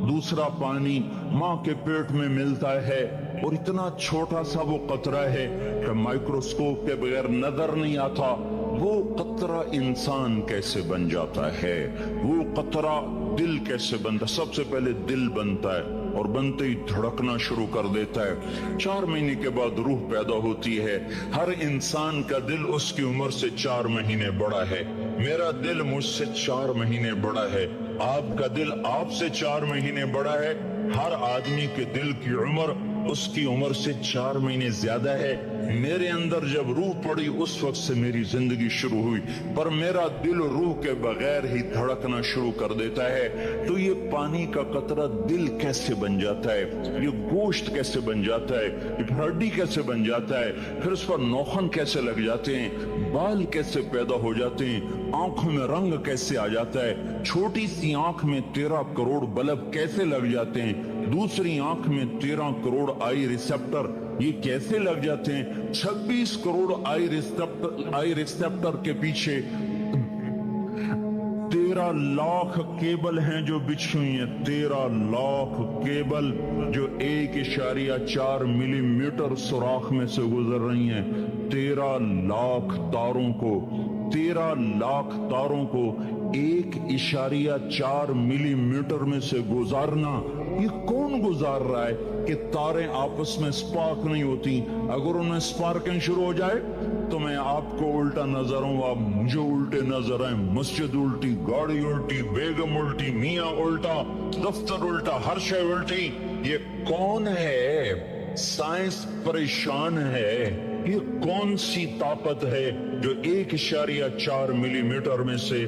دوسرا پانی ماں کے پیٹ میں ملتا ہے اور اتنا چھوٹا سا وہ قطرہ ہے کہ مائکروسکوپ کے بغیر نظر نہیں آتا۔ وہ قطرہ انسان کیسے بن جاتا ہے؟ وہ قطرہ دل کیسے بنتا؟ سب سے پہلے دل بنتا ہے اور بنتے ہی دھڑکنا شروع کر دیتا ہے۔ 4 مہینے کے بعد روح پیدا ہوتی ہے۔ ہر انسان کا دل اس کی عمر سے 4 مہینے بڑا ہے۔ میرا دل مجھ سے 4 مہینے بڑا ہے، آپ کا دل آپ سے 4 مہینے بڑا ہے۔ ہر آدمی کے دل کی عمر اس کی عمر سے 4 مہینے زیادہ ہے۔ میرے اندر جب روح پڑی اس وقت سے میری زندگی شروع ہوئی، پر میرا دل روح کے بغیر ہی دھڑکنا شروع کر دیتا ہے۔ تو یہ پانی کا قطرہ دل کیسے بن جاتا ہے؟ یہ گوشت کیسے بن جاتا ہے؟ یہ ہڈی کیسے بن جاتا ہے؟ پھر اس پر نوخن کیسے لگ جاتے ہیں؟ بال کیسے پیدا ہو جاتے ہیں؟ آنکھوں میں رنگ کیسے آ جاتا ہے؟ چھوٹی سی آنکھ میں 13 کروڑ بلب کیسے لگ جاتے ہیں؟ دوسری آنکھ میں 13 کروڑ آئی ریسپٹر یہ کیسے لگ جاتے ہیں؟ 26 کروڑ آئی ریسپٹر کے پیچھے 13 لاکھ کیبل ہیں جو بچھی ہوئی ہیں۔ 13 لاکھ کیبل جو 1.4 ملی میٹر سوراخ میں سے گزر رہی ہیں۔ 13 لاکھ تاروں کو 1.4 ملی میٹر میں سے گزارنا، یہ کون گزار رہا ہے کہ تاریں آپس میں سپارک نہیں ہوتی؟ اگر ان میں سپارکنگ شروع ہو جائے تو میں آپ کو الٹا نظر ہوں، آپ مجھے الٹے نظر آئیں، مسجد الٹی، گاڑی الٹی، بیگم الٹی، میاں الٹا، دفتر الٹا، ہر شے الٹی۔ یہ کون ہے؟ سائنس پریشان ہے۔ یہ کون سی طاقت ہے جو 1.4 ملی میٹر میں سے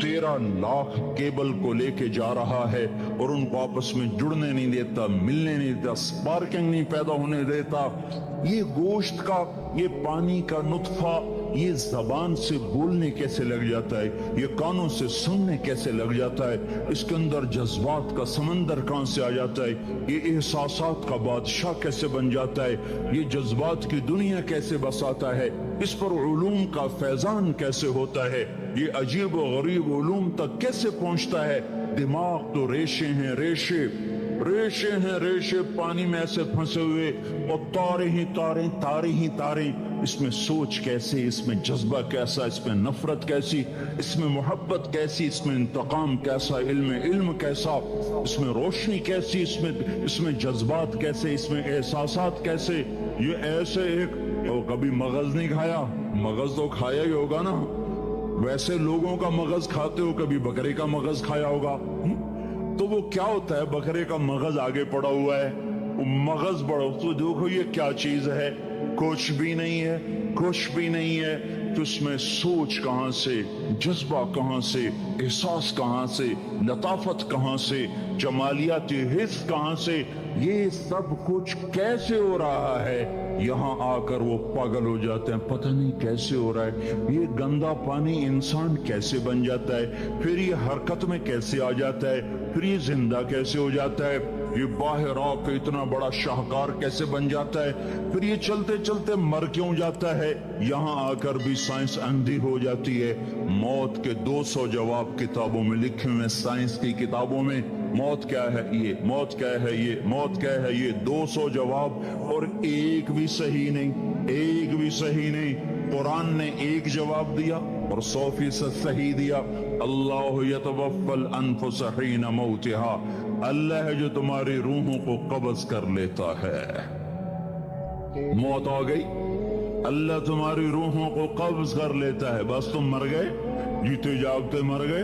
13 لاکھ کیبل کو لے کے جا رہا ہے اور ان کو آپس میں جڑنے نہیں دیتا، ملنے نہیں دیتا، سپارکنگ نہیں پیدا ہونے دیتا؟ یہ گوشت کا، یہ پانی کا نطفہ، یہ زبان سے بولنے کیسے لگ جاتا ہے؟ یہ کانوں سے سننے کیسے لگ جاتا ہے؟ اس کے اندر جذبات کا سمندر کہاں سے آ جاتا ہے؟ یہ احساسات کا بادشاہ کیسے بن جاتا ہے؟ یہ جذبات کی دنیا کیسے بساتا ہے؟ اس پر علوم کا فیضان کیسے ہوتا ہے؟ یہ عجیب و غریب علوم تک کیسے پہنچتا ہے؟ دماغ تو ریشے ہیں، ریشے پانی میں ایسے پھنسے ہوئے، اور تارے ہی تارے۔ اس میں سوچ کیسے، اس میں جذبہ کیسا، اس میں نفرت کیسی، اس میں محبت کیسی، اس میں انتقام کیسا، علم کیسا، اس میں روشنی کیسی، اس میں جذبات کیسے، اس میں احساسات کیسے؟ یہ ایسے ایک کبھی مغز نہیں کھایا؟ مغز تو کھایا ہی ہوگا نا، ویسے لوگوں کا مغز کھاتے ہو، کبھی بکرے کا مغز کھایا ہوگا؟ تو وہ کیا ہوتا ہے؟ بکرے کا مغز آگے پڑا ہوا ہے، وہ مغز بڑا، تو دیکھو یہ کیا چیز ہے؟ کچھ بھی نہیں ہے۔ تو اس میں سوچ کہاں سے، جذبہ کہاں سے، احساس کہاں سے، لطافت کہاں سے، جمالیاتی حس کہاں سے؟ یہ سب کچھ کیسے ہو رہا ہے؟ یہاں آ کر وہ پاگل ہو جاتے ہیں، پتہ نہیں کیسے ہو رہا ہے۔ یہ گندا پانی انسان کیسے بن جاتا ہے؟ پھر یہ حرکت میں کیسے آ جاتا ہے؟ پھر یہ زندہ کیسے ہو جاتا ہے؟ یہ باہر آ کے اتنا بڑا شاہکار کیسے بن جاتا ہے؟ پھر یہ چلتے چلتے مر کیوں جاتا ہے؟ یہاں آ کر بھی سائنس اندھی ہو جاتی ہے۔ موت کے 200 جواب کتابوں میں لکھے ہوئے، سائنس کی کتابوں میں موت کیا ہے، یہ موت کیا ہے، یہ موت کیا ہے، یہ 200 جواب، اور ایک بھی صحیح نہیں۔ قرآن نے ایک جواب دیا اور 100% صحیح دیا۔ اللہ یتوفی الانفس حین موتها، اللہ ہے جو تمہاری روحوں کو قبض کر لیتا ہے۔ موت آ گئی، اللہ تمہاری روحوں کو قبض کر لیتا ہے، بس تم مر گئے، جیتے جاگتے مر گئے،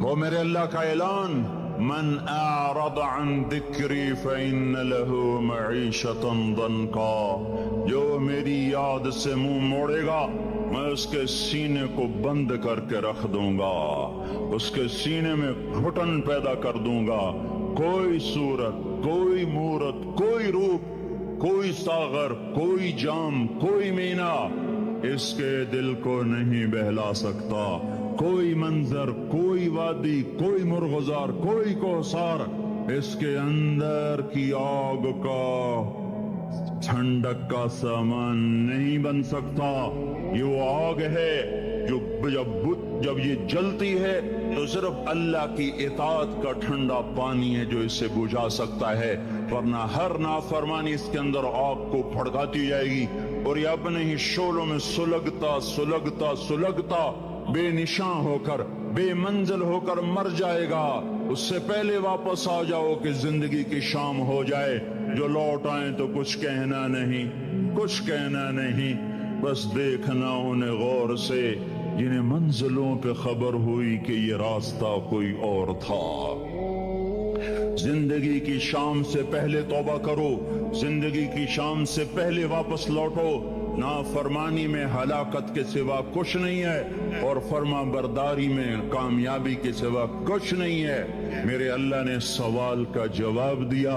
وہ میرے اللہ کا اعلان، من اعرض عن ذکری فإن له معیشتا ضنکا، جو میری یاد سے منہ موڑے گا میں اس کے سینے کو بند کر کے رکھ دوں گا، اس کے سینے میں گھٹن پیدا کر دوں گا، کوئی صورت، کوئی مورت، کوئی روپ، کوئی ساغر، کوئی جام، کوئی مینا اس کے دل کو نہیں بہلا سکتا، کوئی منظر، کوئی وادی، کوئی مرغزار، کوئی کوثر اس کے اندر کی آگ کا ٹھنڈک کا سامان نہیں بن سکتا۔ یہ وہ آگ ہے جو جب یہ جلتی ہے تو صرف اللہ کی اطاعت کا ٹھنڈا پانی ہے جو اسے بجھا سکتا ہے، ورنہ ہر نافرمانی اس کے اندر آگ کو بھڑکاتی جائے گی اور یہ اپنے ہی شعلوں میں سلگتا بے نشاں ہو کر، بے منزل ہو کر مر جائے گا۔ اس سے پہلے واپس آ جاؤ کہ زندگی کی شام ہو جائے، جو لوٹ آئیں تو کچھ کہنا نہیں، بس دیکھنا انہیں غور سے جنہیں منزلوں پہ خبر ہوئی کہ یہ راستہ کوئی اور تھا۔ زندگی کی شام سے پہلے توبہ کرو، زندگی کی شام سے پہلے واپس لوٹو۔ نافرمانی میں ہلاکت کے سوا کچھ نہیں ہے اور فرما برداری میں کامیابی کے سوا کچھ نہیں ہے۔ میرے اللہ نے سوال کا جواب دیا،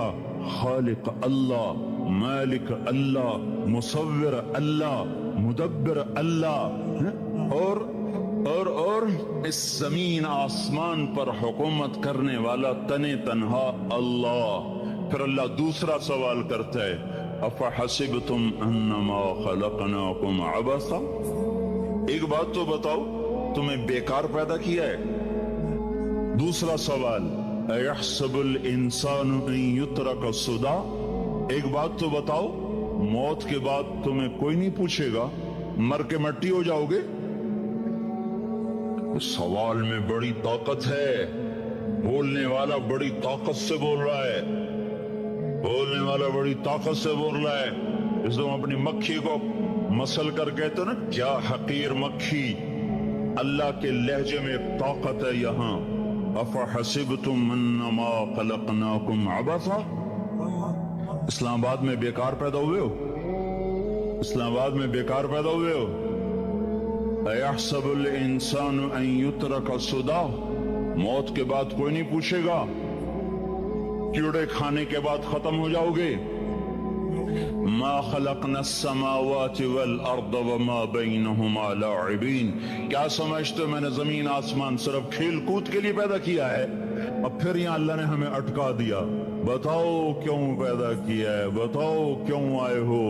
خالق اللہ، مالک اللہ، مصور اللہ، مدبر اللہ، اور اس زمین آسمان پر حکومت کرنے والا تنہا اللہ۔ پھر اللہ دوسرا سوال کرتا ہے، افحسبتم انما خلقناکم عبثا، ایک بات تو بتاؤ تمہیں بیکار پیدا کیا ہے؟ دوسرا سوال، ایحسب الانسان ان یترک سدی، ایک بات تو بتاؤ موت کے بعد تمہیں کوئی نہیں پوچھے گا، مر کے مٹی ہو جاؤ گے؟ سوال میں بڑی طاقت ہے، بولنے والا بڑی طاقت سے بول رہا ہے، بولنے والا بڑی طاقت سے بول رہا ہے۔ اس کو اپنی مکھی کو مسل کر کہتے نا، کیا حقیر مکھی، اللہ کے لہجے میں ایک طاقت ہے یہاں۔ افحسبتم انما خلقناکم عبثا، اسلام آباد میں بیکار پیدا ہوئے ہو؟ اسلام آباد میں بیکار پیدا ہوئے ہو؟ ایحسب الانسان ان یترک سدی، موت کے بعد کوئی نہیں پوچھے گا، کیڑے کھانے کے بعد ختم ہو جاؤ گے۔ ما خلقنا السماوات والارض وما بینہما لاعبین، کیا سمجھتے ہو میں نے زمین آسمان صرف کھیل کود کے لیے پیدا کیا ہے؟ اب پھر یہاں اللہ نے ہمیں اٹکا دیا، بتاؤ کیوں پیدا کیا ہے، بتاؤ کیوں آئے ہو،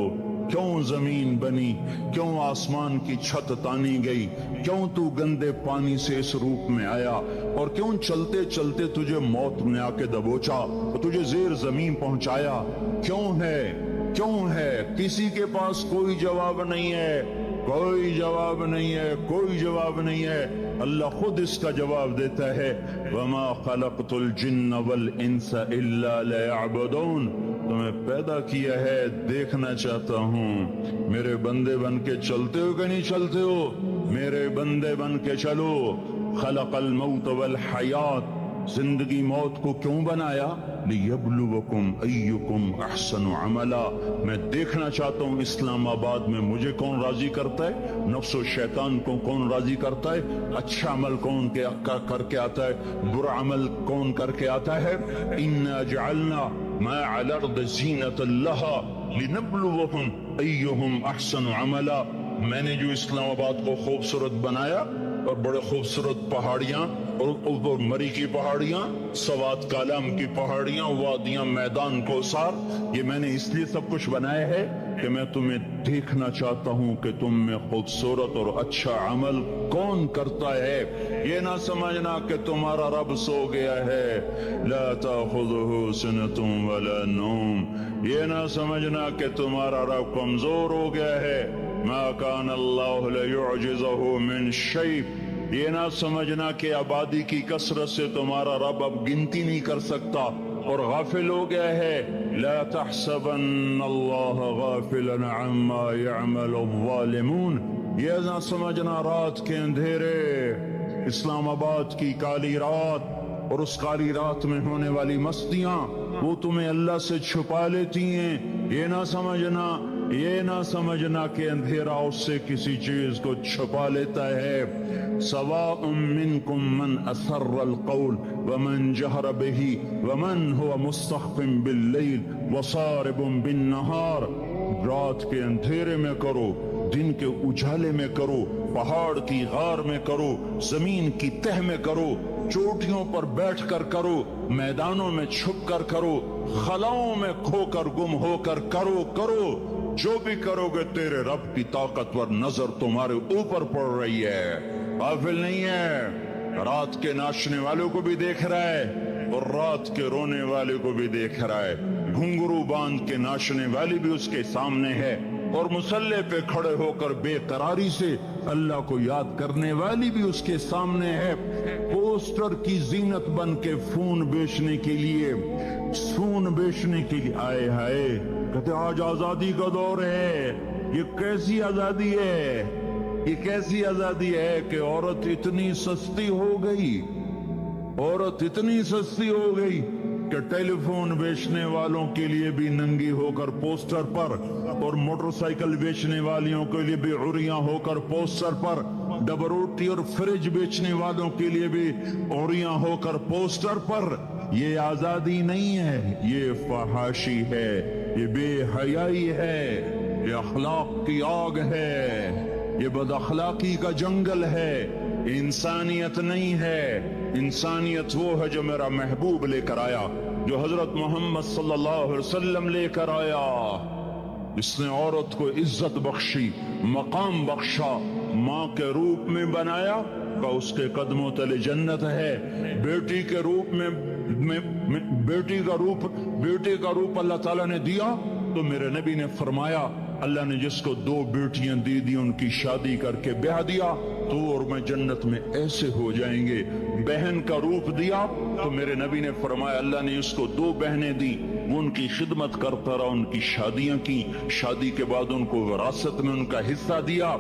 کیوں زمین بنی، کیوں آسمان کی چھت تانی گئی، کیوں تو گندے پانی سے اس روپ میں آیا، اور کیوں چلتے چلتے تجھے موت نے آ کے دبوچا اور تجھے زیر زمین پہنچایا؟ کیوں ہے؟ کسی کے پاس کوئی جواب نہیں ہے، کوئی جواب نہیں ہے۔ اللہ خود اس کا جواب دیتا ہے، وما خلقت الجن والانس الا ليعبدون، تمہیں پیدا کیا ہے دیکھنا چاہتا ہوں، میرے بندے بن کے چلتے ہو کہ نہیں چلتے ہو؟ میرے بندے بن کے چلو۔ خلق الموت والحیات، زندگی موت کو کیوں بنایا؟ لیبلوکم ایکم احسن عملا، میں دیکھنا چاہتا ہوں اسلام آباد میں مجھے کون راضی کرتا ہے، نفس و شیطان کو کون راضی کرتا ہے، اچھا عمل کون کر کے آتا ہے، برا عمل کون کر کے آتا ہے۔ انا جعلنا ما علی الارض زینۃ لہا لنبلوہم ایہم احسن عملا، میں نے جو اسلام آباد کو خوبصورت بنایا اور بڑے خوبصورت پہاڑیاں اور مری کی پہاڑیاں، سوات کالام کی پہاڑیاں، وادیاں، میدان کوثر، یہ میں نے اس لیے سب کچھ بنایا ہے کہ میں تمہیں دیکھنا چاہتا ہوں کہ تم میں خوبصورت اور اچھا عمل کون کرتا ہے۔ یہ نہ سمجھنا کہ تمہارا رب سو گیا ہے، لا تأخذہ سنۃ ولا نوم، یہ نہ سمجھنا کہ تمہارا رب کمزور ہو گیا ہے، ما کان اللہ لیعجزہ من شیء، یہ نہ سمجھنا کہ آبادی کی کثرت سے تمہارا رب اب گنتی نہیں کر سکتا اور غافل ہو گیا ہے۔ لا تحسبن اللہ غافلا عما يعمل الظالمون، یہ نہ سمجھنا رات کے اندھیرے اسلام آباد کی کالی رات اور اس کالی رات میں ہونے والی مستیاں وہ تمہیں اللہ سے چھپا لیتی ہیں. یہ نہ سمجھنا کہ اندھیرا اس سے کسی چیز کو چھپا لیتا ہے. سواء منکم من اسر القول ومن جہر به ومن هو مستخف باللیل وصارب بالنہار. رات کے اندھیرے میں کرو، دن کے اجالے میں کرو، پہاڑ کی غار میں کرو، زمین کی تہ میں کرو، چوٹیوں پر بیٹھ کر کرو، میدانوں میں چھپ کر کرو، خلاؤں میں کھو کر گم ہو کر کرو. جو بھی کرو گے تیرے رب کی طاقتور نظر تمہارے اوپر پڑ رہی ہے، غافل نہیں ہے. رات کے ناچنے والوں کو بھی دیکھ رہا ہے اور رات کے رونے والے کو بھی دیکھ رہا ہے. گھنگرو باندھ کے ناچنے والی بھی اس کے سامنے ہے اور مسلح پہ کھڑے ہو کر بے قراری سے اللہ کو یاد کرنے والی بھی اس کے سامنے ہے. پوسٹر کی زینت بن کے فون بیچنے کے لیے آئے ہائے کہتے آج آزادی کا دور ہے. یہ کیسی آزادی ہے، یہ کیسی آزادی ہے کہ عورت اتنی سستی ہو گئی کہ ٹیلی فون بیچنے والوں کے لیے بھی ننگی ہو کر پوسٹر پر، اور موٹر سائیکل بیچنے والیوں کے لیے بھی عریاں ہو کر پوسٹر پر، ڈبل روٹی اور فریج بیچنے والوں کے لیے بھی عریاں ہو کر پوسٹر پر. یہ آزادی نہیں ہے، یہ فحاشی ہے، یہ بے حیائی ہے، یہ اخلاق کی آگ ہے، یہ بد اخلاقی کا جنگل ہے. انسانیت نہیں ہے. انسانیت وہ ہے جو میرا محبوب لے کر آیا، جو حضرت محمد صلی اللہ علیہ وسلم لے کر آیا، جس نے عورت کو عزت بخشی، مقام بخشا، ماں کے روپ میں بنایا کہ اس کے قدموں تلے جنت ہے. بیٹی کے روپ میں بیٹی کا روپ اللہ تعالیٰ نے دیا تو میرے نبی نے فرمایا اللہ نے جس کو 2 بیٹیاں دی ان کی شادی کر کے بیاہ دیا تو اور میں جنت میں ایسے ہو جائیں گے. بہن کا روپ دیا تو میرے نبی نے فرمایا اللہ نے اس کو 2 بہنیں دی، وہ ان کی خدمت کرتا رہا، ان کی شادیاں کی، شادی کے بعد ان کو وراثت میں ان کا حصہ دیا.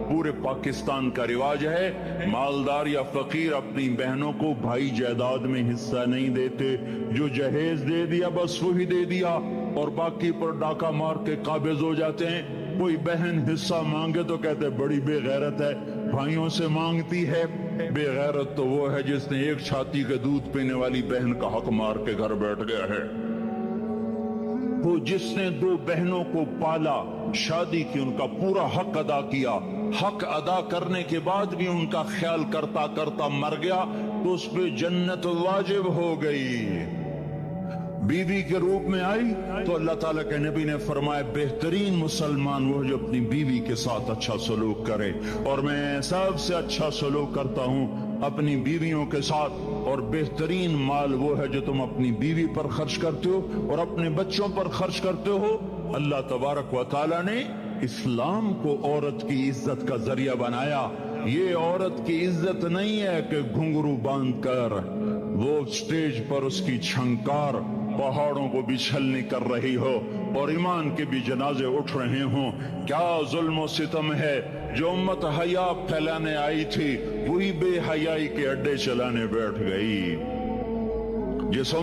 پورے پاکستان کا رواج ہے مالدار یا فقیر اپنی بہنوں کو بھائی جائیداد میں حصہ نہیں دیتے. جو جہیز دے دیا بس وہی دے دیا اور باقی پر ڈاکہ مار کے قابض ہو جاتے ہیں. کوئی بہن حصہ مانگے تو کہتے بڑی بے غیرت ہے، بھائیوں سے مانگتی ہے. بے غیرت تو وہ ہے جس نے ایک چھاتی کے دودھ پینے والی بہن کا حق مار کے گھر بیٹھ گیا ہے. وہ جس نے 2 بہنوں کو پالا، شادی کی، ان کا پورا حق ادا کیا، حق ادا کرنے کے بعد بھی ان کا خیال کرتا کرتا مر گیا تو اس پہ جنت واجب ہو گئی. بیوی کے روپ میں آئی تو اللہ تعالیٰ کے نبی نے فرمایا بہترین مسلمان وہ جو اپنی بیوی کے ساتھ اچھا سلوک کرے، اور میں سب سے اچھا سلوک کرتا ہوں اپنی بیویوں کے ساتھ. اور بہترین مال وہ ہے جو تم اپنی بیوی پر خرچ کرتے ہو اور اپنے بچوں پر خرچ کرتے ہو. اللہ تبارک و تعالیٰ نے اسلام کو عورت کی عزت کا ذریعہ بنایا. یہ عورت کی عزت نہیں ہے کہ گھنگرو باندھ کر وہ سٹیج پر اس کی چھنکار پہاڑوں کو بھی چھلنی کر رہی ہو اور ایمان کے بھی جنازے اٹھ رہے ہوں. کیا ظلم و ستم ہے. جو امت حیا پھیلانے آئی تھی وہی بے حیائی کے اڈے چلانے بیٹھ گئی. جس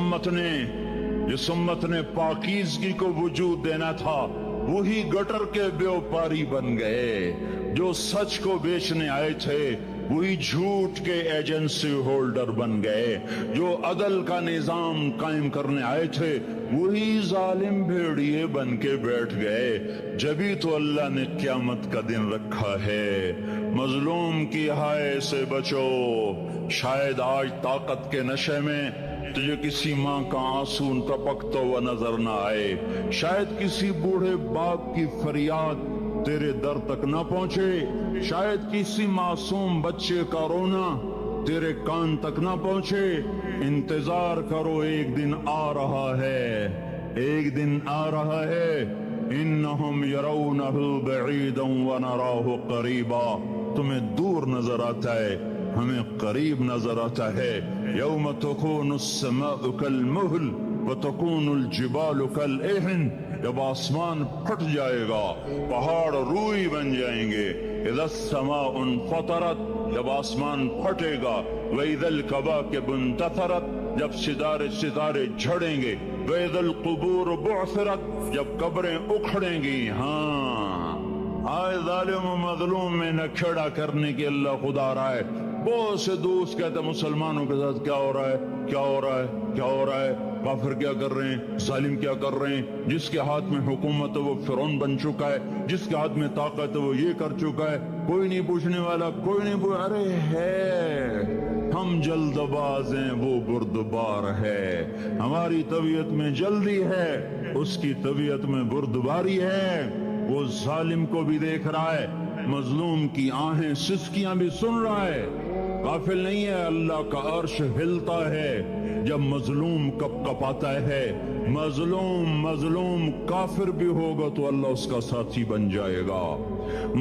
امت نے پاکیزگی کو وجود دینا تھا وہی گٹر کے بیوپاری بن گئے. جو سچ کو بیچنے آئے تھے وہی جھوٹ کے ایجنسی ہولڈر بن گئے. جو عدل کا نظام قائم کرنے آئے تھے وہی ظالم بھیڑیے بن کے بیٹھ گئے. جبھی تو اللہ نے قیامت کا دن رکھا ہے. مظلوم کی ہائے سے بچو. شاید آج طاقت کے نشے میں تجھے کسی ماں کا آنسو ٹپکتا ہوا نظر نہ آئے. شاید کسی بوڑھے باپ کی فریاد تیرے در تک نہ پہنچے. شاید کسی معصوم بچے کا رونا تیرے کان تک نہ پہنچے. انتظار کرو، ایک دن آ رہا ہے، ایک دن آ رہا ہے. انہم یرونہ بعیدا ونراہ قریبا. تمہیں دور نظر آتا ہے، ہمیں قریب نظر آتا ہے. یوم تکون السماء کالمہل وتکون الجبال کالعہن. جب آسمان پھٹ جائے گا، پہاڑ روئی بن جائیں گے، اذا السماء انفطرت، جب آسمان پھٹے گا، وَإِذَا الْكَوَاكِبُ انتَثَرَتْ، جب ستارے جھڑیں گے، وَإِذَا الْقُبُورُ بُعْثِرَتْ، جب قبریں اکھڑیں گی۔ ہاں آئے ظالم و مظلوم میں نہ کھڑا کرنے کی اللہ خدا آ رہا ہے۔ بہت سے دوست کہتے ہیں مسلمانوں کے ساتھ کیا ہو رہا ہے، کیا ہو رہا ہے، کیا ہو رہا ہے، کافر کیا کر رہے ہیں، ظالم کیا کر رہے ہیں، جس کے ہاتھ میں حکومت ہے وہ فرعون بن چکا ہے، جس کے ہاتھ میں طاقت ہے وہ یہ کر چکا ہے، کوئی نہیں پوچھنے والا، کوئی نہیں ارے ہے، ہم جلد باز ہیں، وہ بردبار ہے، ہماری طبیعت میں جلدی ہے، اس کی طبیعت میں بردباری ہے، وہ ظالم کو بھی دیکھ رہا ہے، مظلوم کی آہیں سسکیاں بھی سن رہا ہے، غافل نہیں ہے۔ اللہ کا عرش ہلتا ہے جب مظلوم کپ کپاتا ہے، مظلوم کافر بھی ہوگا تو اللہ اس کا ساتھی بن جائے گا۔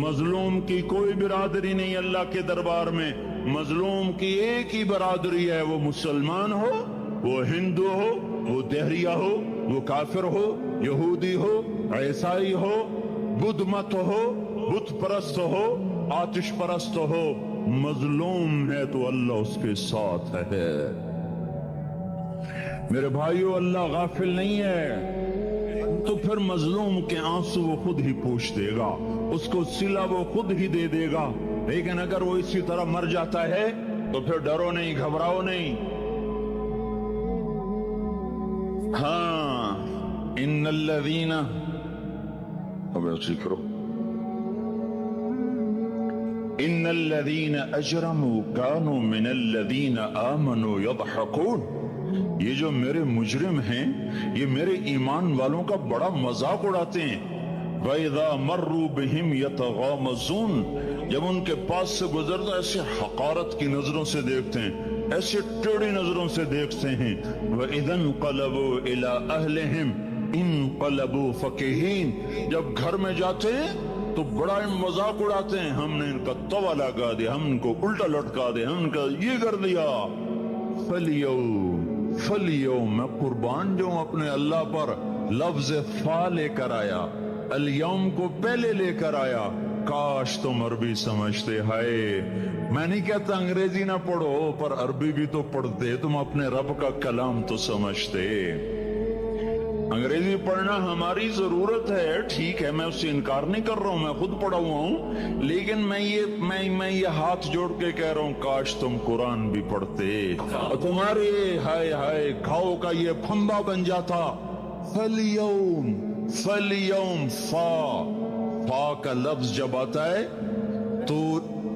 مظلوم کی کوئی برادری نہیں اللہ کے دربار میں، مظلوم کی ایک ہی برادری ہے، وہ مسلمان ہو، وہ ہندو ہو، وہ دہریہ ہو، وہ کافر ہو، یہودی ہو، عیسائی ہو، بدھ مت ہو، بت پرست ہو، آتش پرست ہو، مظلوم ہے تو اللہ اس کے ساتھ ہے۔ میرے بھائیو، اللہ غافل نہیں ہے، تو پھر مظلوم کے آنسو وہ خود ہی پوچھ دے گا، اس کو صلہ وہ خود ہی دے دے گا، لیکن اگر وہ اسی طرح مر جاتا ہے تو پھر ڈرو نہیں، گھبراؤ نہیں۔ ہاں ان الذین، اب اسی کرو، ان الذین اجرموا كانوا من الذین آمنوا يضحكون، یہ جو میرے مجرم ہیں یہ میرے ایمان والوں کا بڑا مذاق اڑاتے ہیں۔ وَإِذَا مَرُّوا بِهِمْ يَتَغَامَزُونَ، جب ان کے پاس سے گزرتا ایسے حقارت کی نظروں سے دیکھتے ہیں، ایسے ٹیڑھی نظروں سے دیکھتے ہیں۔ وَإِذَا انْقَلَبُوا إِلَىٰ أَهْلِهِمْ انقلبوا فَكِهِينَ، جب گھر میں جاتے ہیں تو بڑا مذاق اڑاتے ہیں، ہم نے ان کا توا لگا دیا، ہم ان کو الٹا لٹکا دیا، ہم ان کا یہ کر دیا۔ فَالْيَوْمَ، میں قربان جو اپنے اللہ پر لفظ فا لے کر آیا، اليوم کو پہلے لے کر آیا، کاش تم عربی سمجھتے۔ ہائے، میں نہیں کہتا انگریزی نہ پڑھو، پر عربی بھی تو پڑھتے، تم اپنے رب کا کلام تو سمجھتے۔ انگریزی پڑھنا ہماری ضرورت ہے، ٹھیک ہے، میں اس سے انکار نہیں کر رہا ہوں، میں خود پڑھا ہوا ہوں، لیکن میں یہ ہاتھ جوڑ کے کہہ رہا ہوں کاش تم قرآن بھی پڑھتے اور تمہارے ہائے ہائے گھاؤ کا یہ پھندا بن جاتا۔ فَالْيَوْمَ، فا کا لفظ جب آتا ہے تو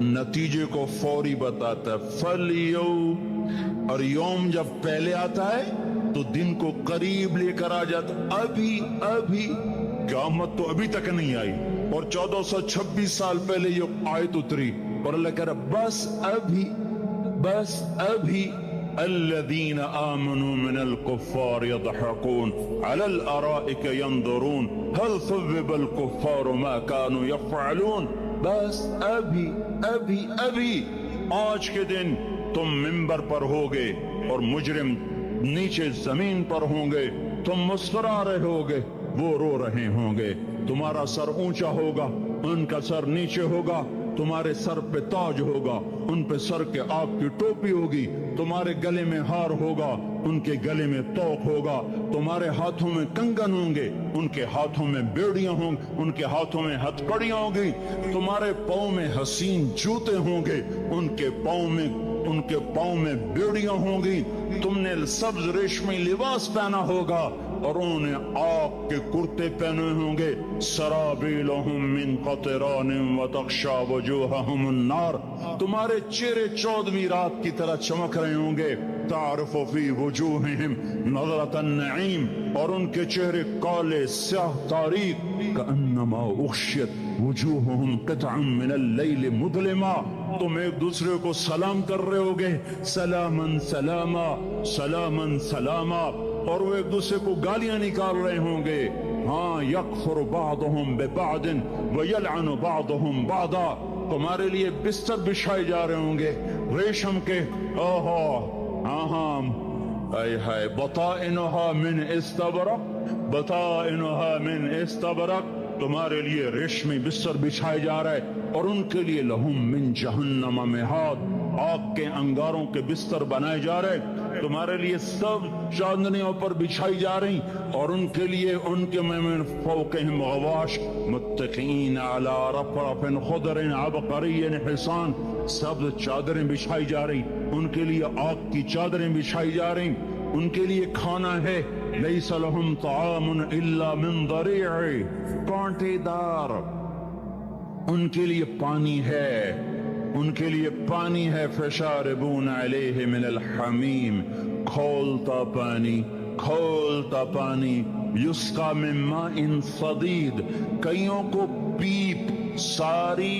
نتیجے کو فوری بتاتا ہے، فَالْيَوْمَ، اور یوم جب پہلے آتا ہے تو دن کو قریب لے کر آ جاتا۔ ابھی قیامت تو ابھی تک نہیں آئی، اور 1426 سال پہلے یہ آیت اتری، اور اللہ کہہ رہا بس ابھی الذین آمنوا من الكفار يضحكون على الارائك ينظرون هل ثوب الكفار ما كانوا يفعلون، بس ابھی آج کے دن تم منبر پر ہوگے اور مجرم نیچے زمین پر ہوں گے، تم مسکرا رہے ہوگے، وہ رو رہے ہوں گے، تمہارا سر اونچا ہوگا، ان کا سر نیچے ہوگا، تمہارے سر پہ تاج ہوگا، ان پہ سر کے آگ کی ٹوپی ہوگی، تمہارے گلے میں ہار ہوگا، ان کے گلے میں توق ہوگا، تمہارے ہاتھوں میں کنگن ہوں گے، ان کے ہاتھوں میں بیڑیاں ہوں گی، ان کے ہاتھوں میں ہتھ کڑیاں ہوں گی، تمہارے پاؤں میں حسین جوتے ہوں گے، ان کے پاؤں میں بیڑیاں ہوں گی، تم نے سبز ریشمی لباس پہنا ہوگا اور انہوں نے آگ کے کرتے پہنے ہوں گے۔ سرابیلہم من قطران وتغشا وجوہہم النار، تمہارے چہرے 14ویں رات کی طرح چمک رہے ہوں گے۔ تعرف فی وجوہہم نظرۃ النعیم، اور ان کے چہرے کالے سیاہ تاریک، کأنما اغشیت وجوہہم قطعا من اللیل مظلما، تم ایک دوسرے کو سلام کر رہے ہوگے، سلامن سلاما سلامن سلاما، اور وہ ایک دوسرے کو گالیاں نکال رہے ہوں گے۔ ہاں، یکفر بعضهم ببعض ویلعن بعضهم بعضا، تمہارے لیے بستر بچھائے جا رہے ہوں گے ریشم کے، بطائنها من استبرق، بطائنها من استبرق، تمہارے لیے ریشمی بستر بچھائے جا رہے اور ان کے لیے لہم من جہنم مہاد، آگ کے انگاروں کے بستر بنائے جا رہے، تمہارے لیے سب چاندنیوں پر بچھائی جا رہی اور ان کے لیے ان کے من فوقہم غواش متقین علی رفرف خضر عبقری حسان، سب چادریں بچھائی جا رہی، ان کے لیے آگ کی چادریں بچھائی جا رہی، ان کے لیے کھانا ہے لیس لہم طعام الا من ضریع، کانٹے دار، ان کے لیے پانی ہے، ان کے لیے پانی ہے، فشاربون علیہ من الحمیم، کھولتا پانی، کھولتا پانی، یسقا من ماء صدید، کئیوں کو پیپ، سارے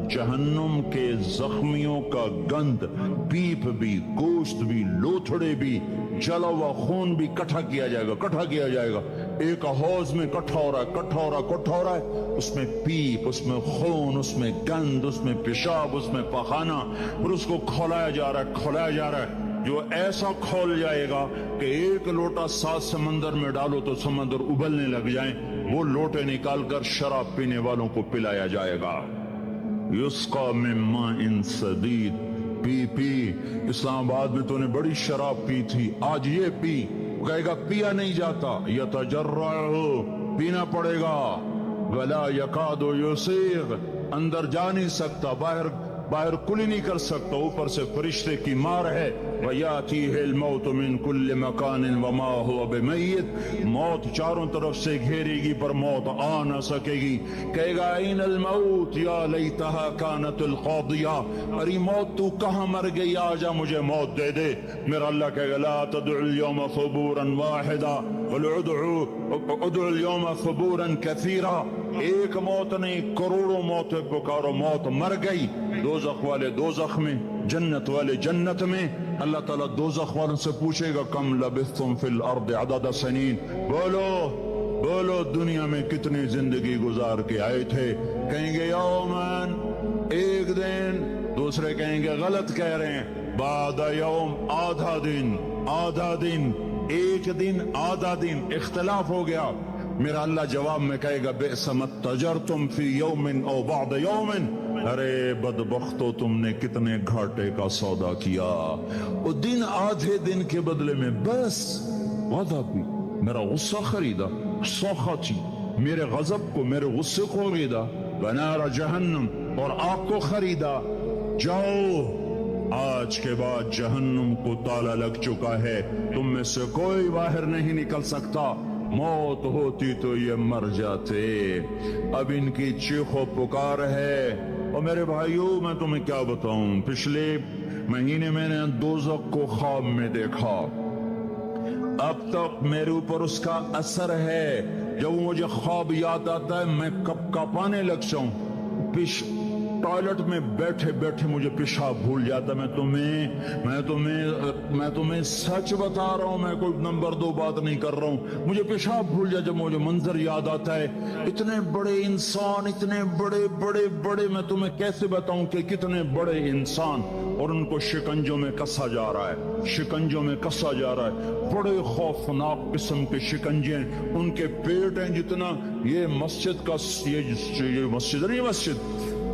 جہنم کے زخمیوں کا گند، پیپ بھی، گوشت بھی، لوتھڑے بھی، جلا ہوا خون بھی کٹھا کیا جائے گا، کٹھا کیا جائے گا، ایک حوض میں کٹھا ہو رہا ہے، کٹھا ہو رہا ہے، کٹھا ہو رہا ہے، اس میں پیپ، اس میں خون، اس میں گند، اس میں پیشاب، اس میں پخانہ، اور اس کو کھولایا جا رہا ہے، کھولایا جا رہا ہے، جو ایسا کھول جائے گا کہ ایک لوٹا 7 سمندر میں ڈالو تو سمندر ابلنے لگ جائیں، وہ لوٹے نکال کر شراب پینے والوں کو پلایا جائے گا۔ یسقا من ماء صدید، پی پی، اسلام آباد میں تو نے بڑی شراب پی تھی، آج یہ پی، کہے گا پیا نہیں جاتا، یتجرعہ، پینا پڑے گا، ولا یکاد یسیغ، اندر جا نہیں سکتا، باہر کلی نہیں کر سکتا، اوپر سے فرشتے کی مار ہے، وَيَأْتِيهِ الْمَوْتُ مِنْ كُلِّ مَكَانٍ وَمَا هُوَ بِمَيِّتٍ، موت چاروں طرف سے گھیرے گی پر موت آ نہ سکے گی، کہے گا اَيْنَ الْمَوْتِ يَا لَيْتَهَا كَانَتِ الْقَاضِيَةَ، ارے موت تو کہاں مر گئی، آجا مجھے موت دے دے، میرا اللہ کہے گا لَا تَدْعُ الْيَوْمَ ثُبُورًا وَاحِدًا وَادْعُ الْيَوْمَ ثُبُورًا كَثِيرًا، ایک موت نہیں کروڑوں موتیں پکارو، موت مر گئی، دوزخ والے دوزخ میں، جنت والے جنت میں، اللہ تعالیٰ دوزخ والوں سے پوچھے گا کم لبثتم فی الارض عدد سنین، بولو دنیا میں کتنی زندگی گزار کے آئے تھے، کہیں گے یومن، ایک دن، دوسرے کہیں گے غلط کہہ رہے ہیں، بعد یوم، آدھا دن، ایک دن، آدھا دن، اختلاف ہو گیا، میرا اللہ جواب میں کہے گا بئس ما تجرتم فی یوم او بعد یوم، ارے بدبختو تم نے کتنے گھاٹے کا سودا کیا، وہ دن آدھے دن کے بدلے میں بس وعدہ بھی، میرا غصہ خریدا، سوخا تھی، میرے غضب کو، میرے غصے کو خریدا، ونار جہنم، اور آگ کو خریدا، جاؤ آج کے بعد جہنم کو تالا لگ چکا ہے، تم میں سے کوئی باہر نہیں نکل سکتا، موت ہوتی تو یہ مر جاتے، اب ان کی چیخ و پکار ہے، اور میرے بھائیوں میں تمہیں کیا بتاؤں، پچھلے مہینے میں نے دوزخ کو خواب میں دیکھا، اب تک میرے اوپر اس کا اثر ہے، جب مجھے خواب یاد آتا ہے میں کب کپانے لگ جاؤں، ٹوائلٹ میں بیٹھے بیٹھے مجھے پیشاب بھول جاتا، میں تمہیں سچ بتا رہا ہوں، میں کوئی نمبر 2 بات نہیں کر رہا ہوں، مجھے پیشاب بھول جاتا جب مجھے منظر یاد آتا ہے، اتنے بڑے انسان، اتنے بڑے میں تمہیں کیسے بتاؤں کہ کتنے بڑے انسان، اور ان کو شکنجوں میں کسا جا رہا ہے، شکنجوں میں کسا جا رہا ہے، بڑے خوفناک قسم کے شکنجے ہیں، ان کے پیٹ ہیں جتنا یہ مسجد کا، یہ مسجد نہیں، مسجد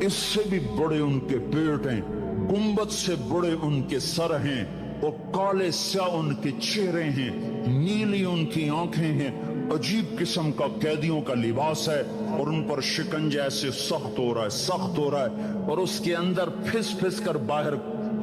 اس سے بھی بڑے ان کے پیٹ ہیں، گنبد سے بڑے ان کے سر ہیں، اور کالے سیاہ ان کے چہرے ہیں، نیلی ان کی آنکھیں ہیں، عجیب قسم کا قیدیوں کا لباس ہے، اور ان پر شکنجہ ایسے سخت ہو رہا ہے، اور اس کے اندر پھس کر باہر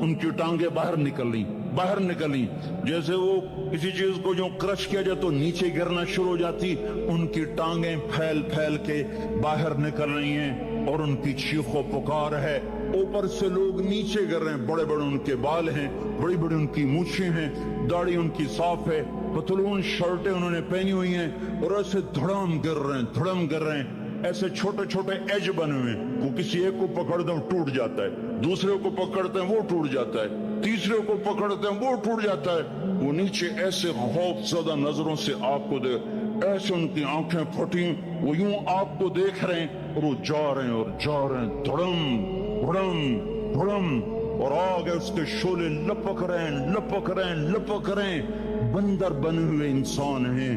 ان کی ٹانگیں باہر نکلیں، جیسے وہ کسی چیز کو جو کرش کیا جائے تو نیچے گرنا شروع ہو جاتی، ان کی ٹانگیں پھیل کے باہر نکل رہی ہیں، اور ان کی چیخ و پکار ہے، اوپر سے لوگ نیچے گر رہے ہیں، بڑے ان کے بال ہیں، بڑی ان کی مونچھیں ہیں، داڑھی ان کی صاف ہے، پتلون شرٹیں انہوں نے پہنی ہوئی ہیں، اور ایسے دھڑم گر رہے ہیں، ایسے چھوٹے ایج بنے ہوئے ہیں، وہ کسی ایک کو پکڑتے ہیں ٹوٹ جاتا ہے، دوسرے کو پکڑتے ہیں وہ ٹوٹ جاتا ہے، تیسرے کو پکڑتے ہیں وہ ٹوٹ جاتا ہے، وہ نیچے ایسے خوف زدہ نظروں سے آپ کو ایسے ان کی آنکھیں پھٹی، وہ یوں آپ کو دیکھ رہے ہیں، اور وہ جا رہے ہیں، دھڑم، اور آگے اس کے شولے لپک رہے ہیں، بندر بنے ہوئے انسان ہیں،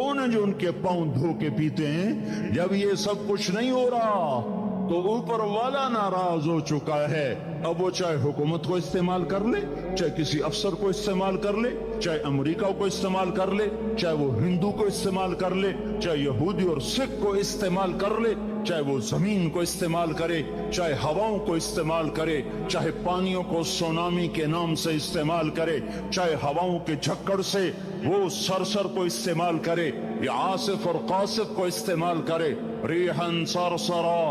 کون ہے جو ان کے پاؤں دھو کے پیتے ہیں؟ جب یہ سب کچھ نہیں ہو رہا تو اوپر والا ناراض ہو چکا ہے۔ اب وہ چاہے حکومت کو استعمال کر لے، چاہے کسی افسر کو استعمال کر لے، چاہے امریکہ کو استعمال کر لے، چاہے وہ ہندو کو استعمال کر لے، چاہے یہودی اور سکھ کو استعمال کر لے، چاہے وہ زمین کو استعمال کرے، چاہے ہواؤں کو استعمال کرے، چاہے پانیوں کو سونامی کے نام سے استعمال کرے، چاہے ہواؤں کے جھکڑ سے وہ سرسر کو استعمال کرے یا آصف اور قاصف کو استعمال کرے، ریحن سرسرا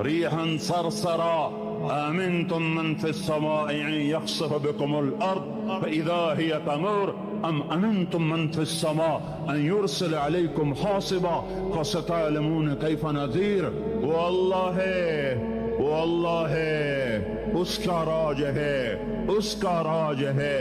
ریحن سرسرا آمنتم من في السماء أن يخسف بكم الأرض فإذا هي تمور أم أمنتم من في السماء أن يرسل عليكم حاصبا فستعلمون كيف نذير۔ واللہ اس کا راج ہے، اس کا راج ہے،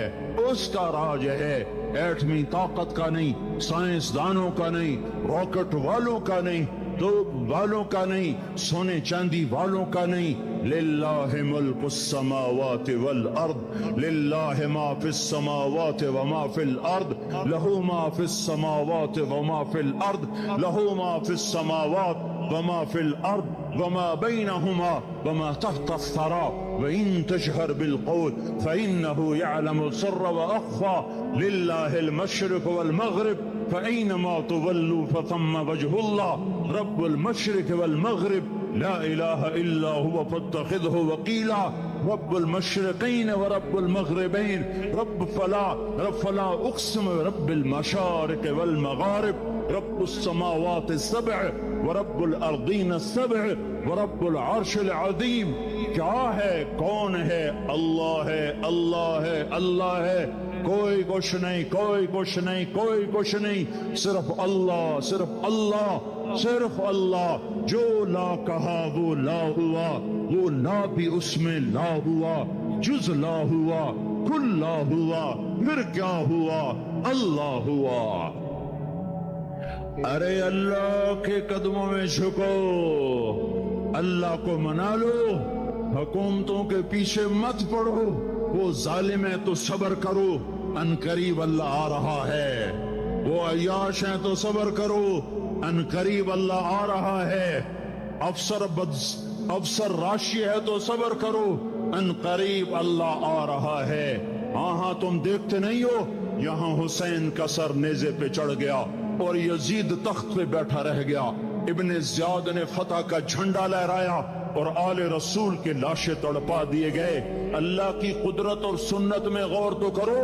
اس کا راج ہے، ایٹمی طاقت کا نہیں، سائنسدانوں کا نہیں، راکٹ والوں کا نہیں، توپ والوں کا نہیں، سونے چاندی والوں کا نہیں۔ للہ ملک السماوات والارض للہ ما فی السماوات وما فی الارض لہ ما فی السماوات وما فی الارض لہ ما فی السماوات وما فی الارض وما بینہما وما تحت الثرى وإن تجهر بالقول فإنه يعلم السر وأخفى لله المشرق والمغرب فأينما تولوا فثم وجه الله رب المشرق والمغرب لا إله إلا هو فاتخذه وكيلا رب المشرقين ورب المغربين رب فلا أقسم برب المشارق والمغارب رب السماوات السبع ورب الأرضين السبع ورب العرش العظيم۔ کیا ہے، کون ہے؟ اللہ ہے، اللہ ہے، اللہ ہے، کوئی کچھ نہیں، کوئی کچھ نہیں، کوئی کچھ نہیں، صرف اللہ، صرف اللہ، صرف اللہ۔ جو لا کہا وہ لا ہوا، وہ لا بھی اس میں لا ہوا، جز لا ہوا، کل لا ہوا، پھر کیا ہوا؟ اللہ ہوا۔ ارے اللہ کے قدموں میں جھکو، اللہ کو منا لو، حکومتوں کے پیچھے مت پڑو، وہ ظالم ہے تو صبر کرو، ان قریب اللہ آ رہا ہے، وہ عیاش ہیں تو صبر کرو، ان قریب اللہ آ رہا ہے، افسر راشی ہے تو صبر کرو، ان قریب اللہ آ رہا ہے۔ ہاں تم دیکھتے نہیں ہو، یہاں حسین کا سر نیزے پہ چڑھ گیا اور یزید تخت پہ بیٹھا رہ گیا، ابن زیاد نے فتح کا جھنڈا لہرایا اور آل رسول کے لاشیں تڑپا دیے گئے۔ اللہ کی قدرت اور سنت میں غور تو کرو،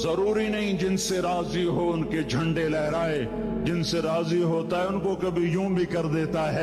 ضروری نہیں جن سے راضی ہو ان کے جھنڈے لہرائے، جن سے راضی ہوتا ہے ان کو کبھی یوں بھی کر دیتا ہے۔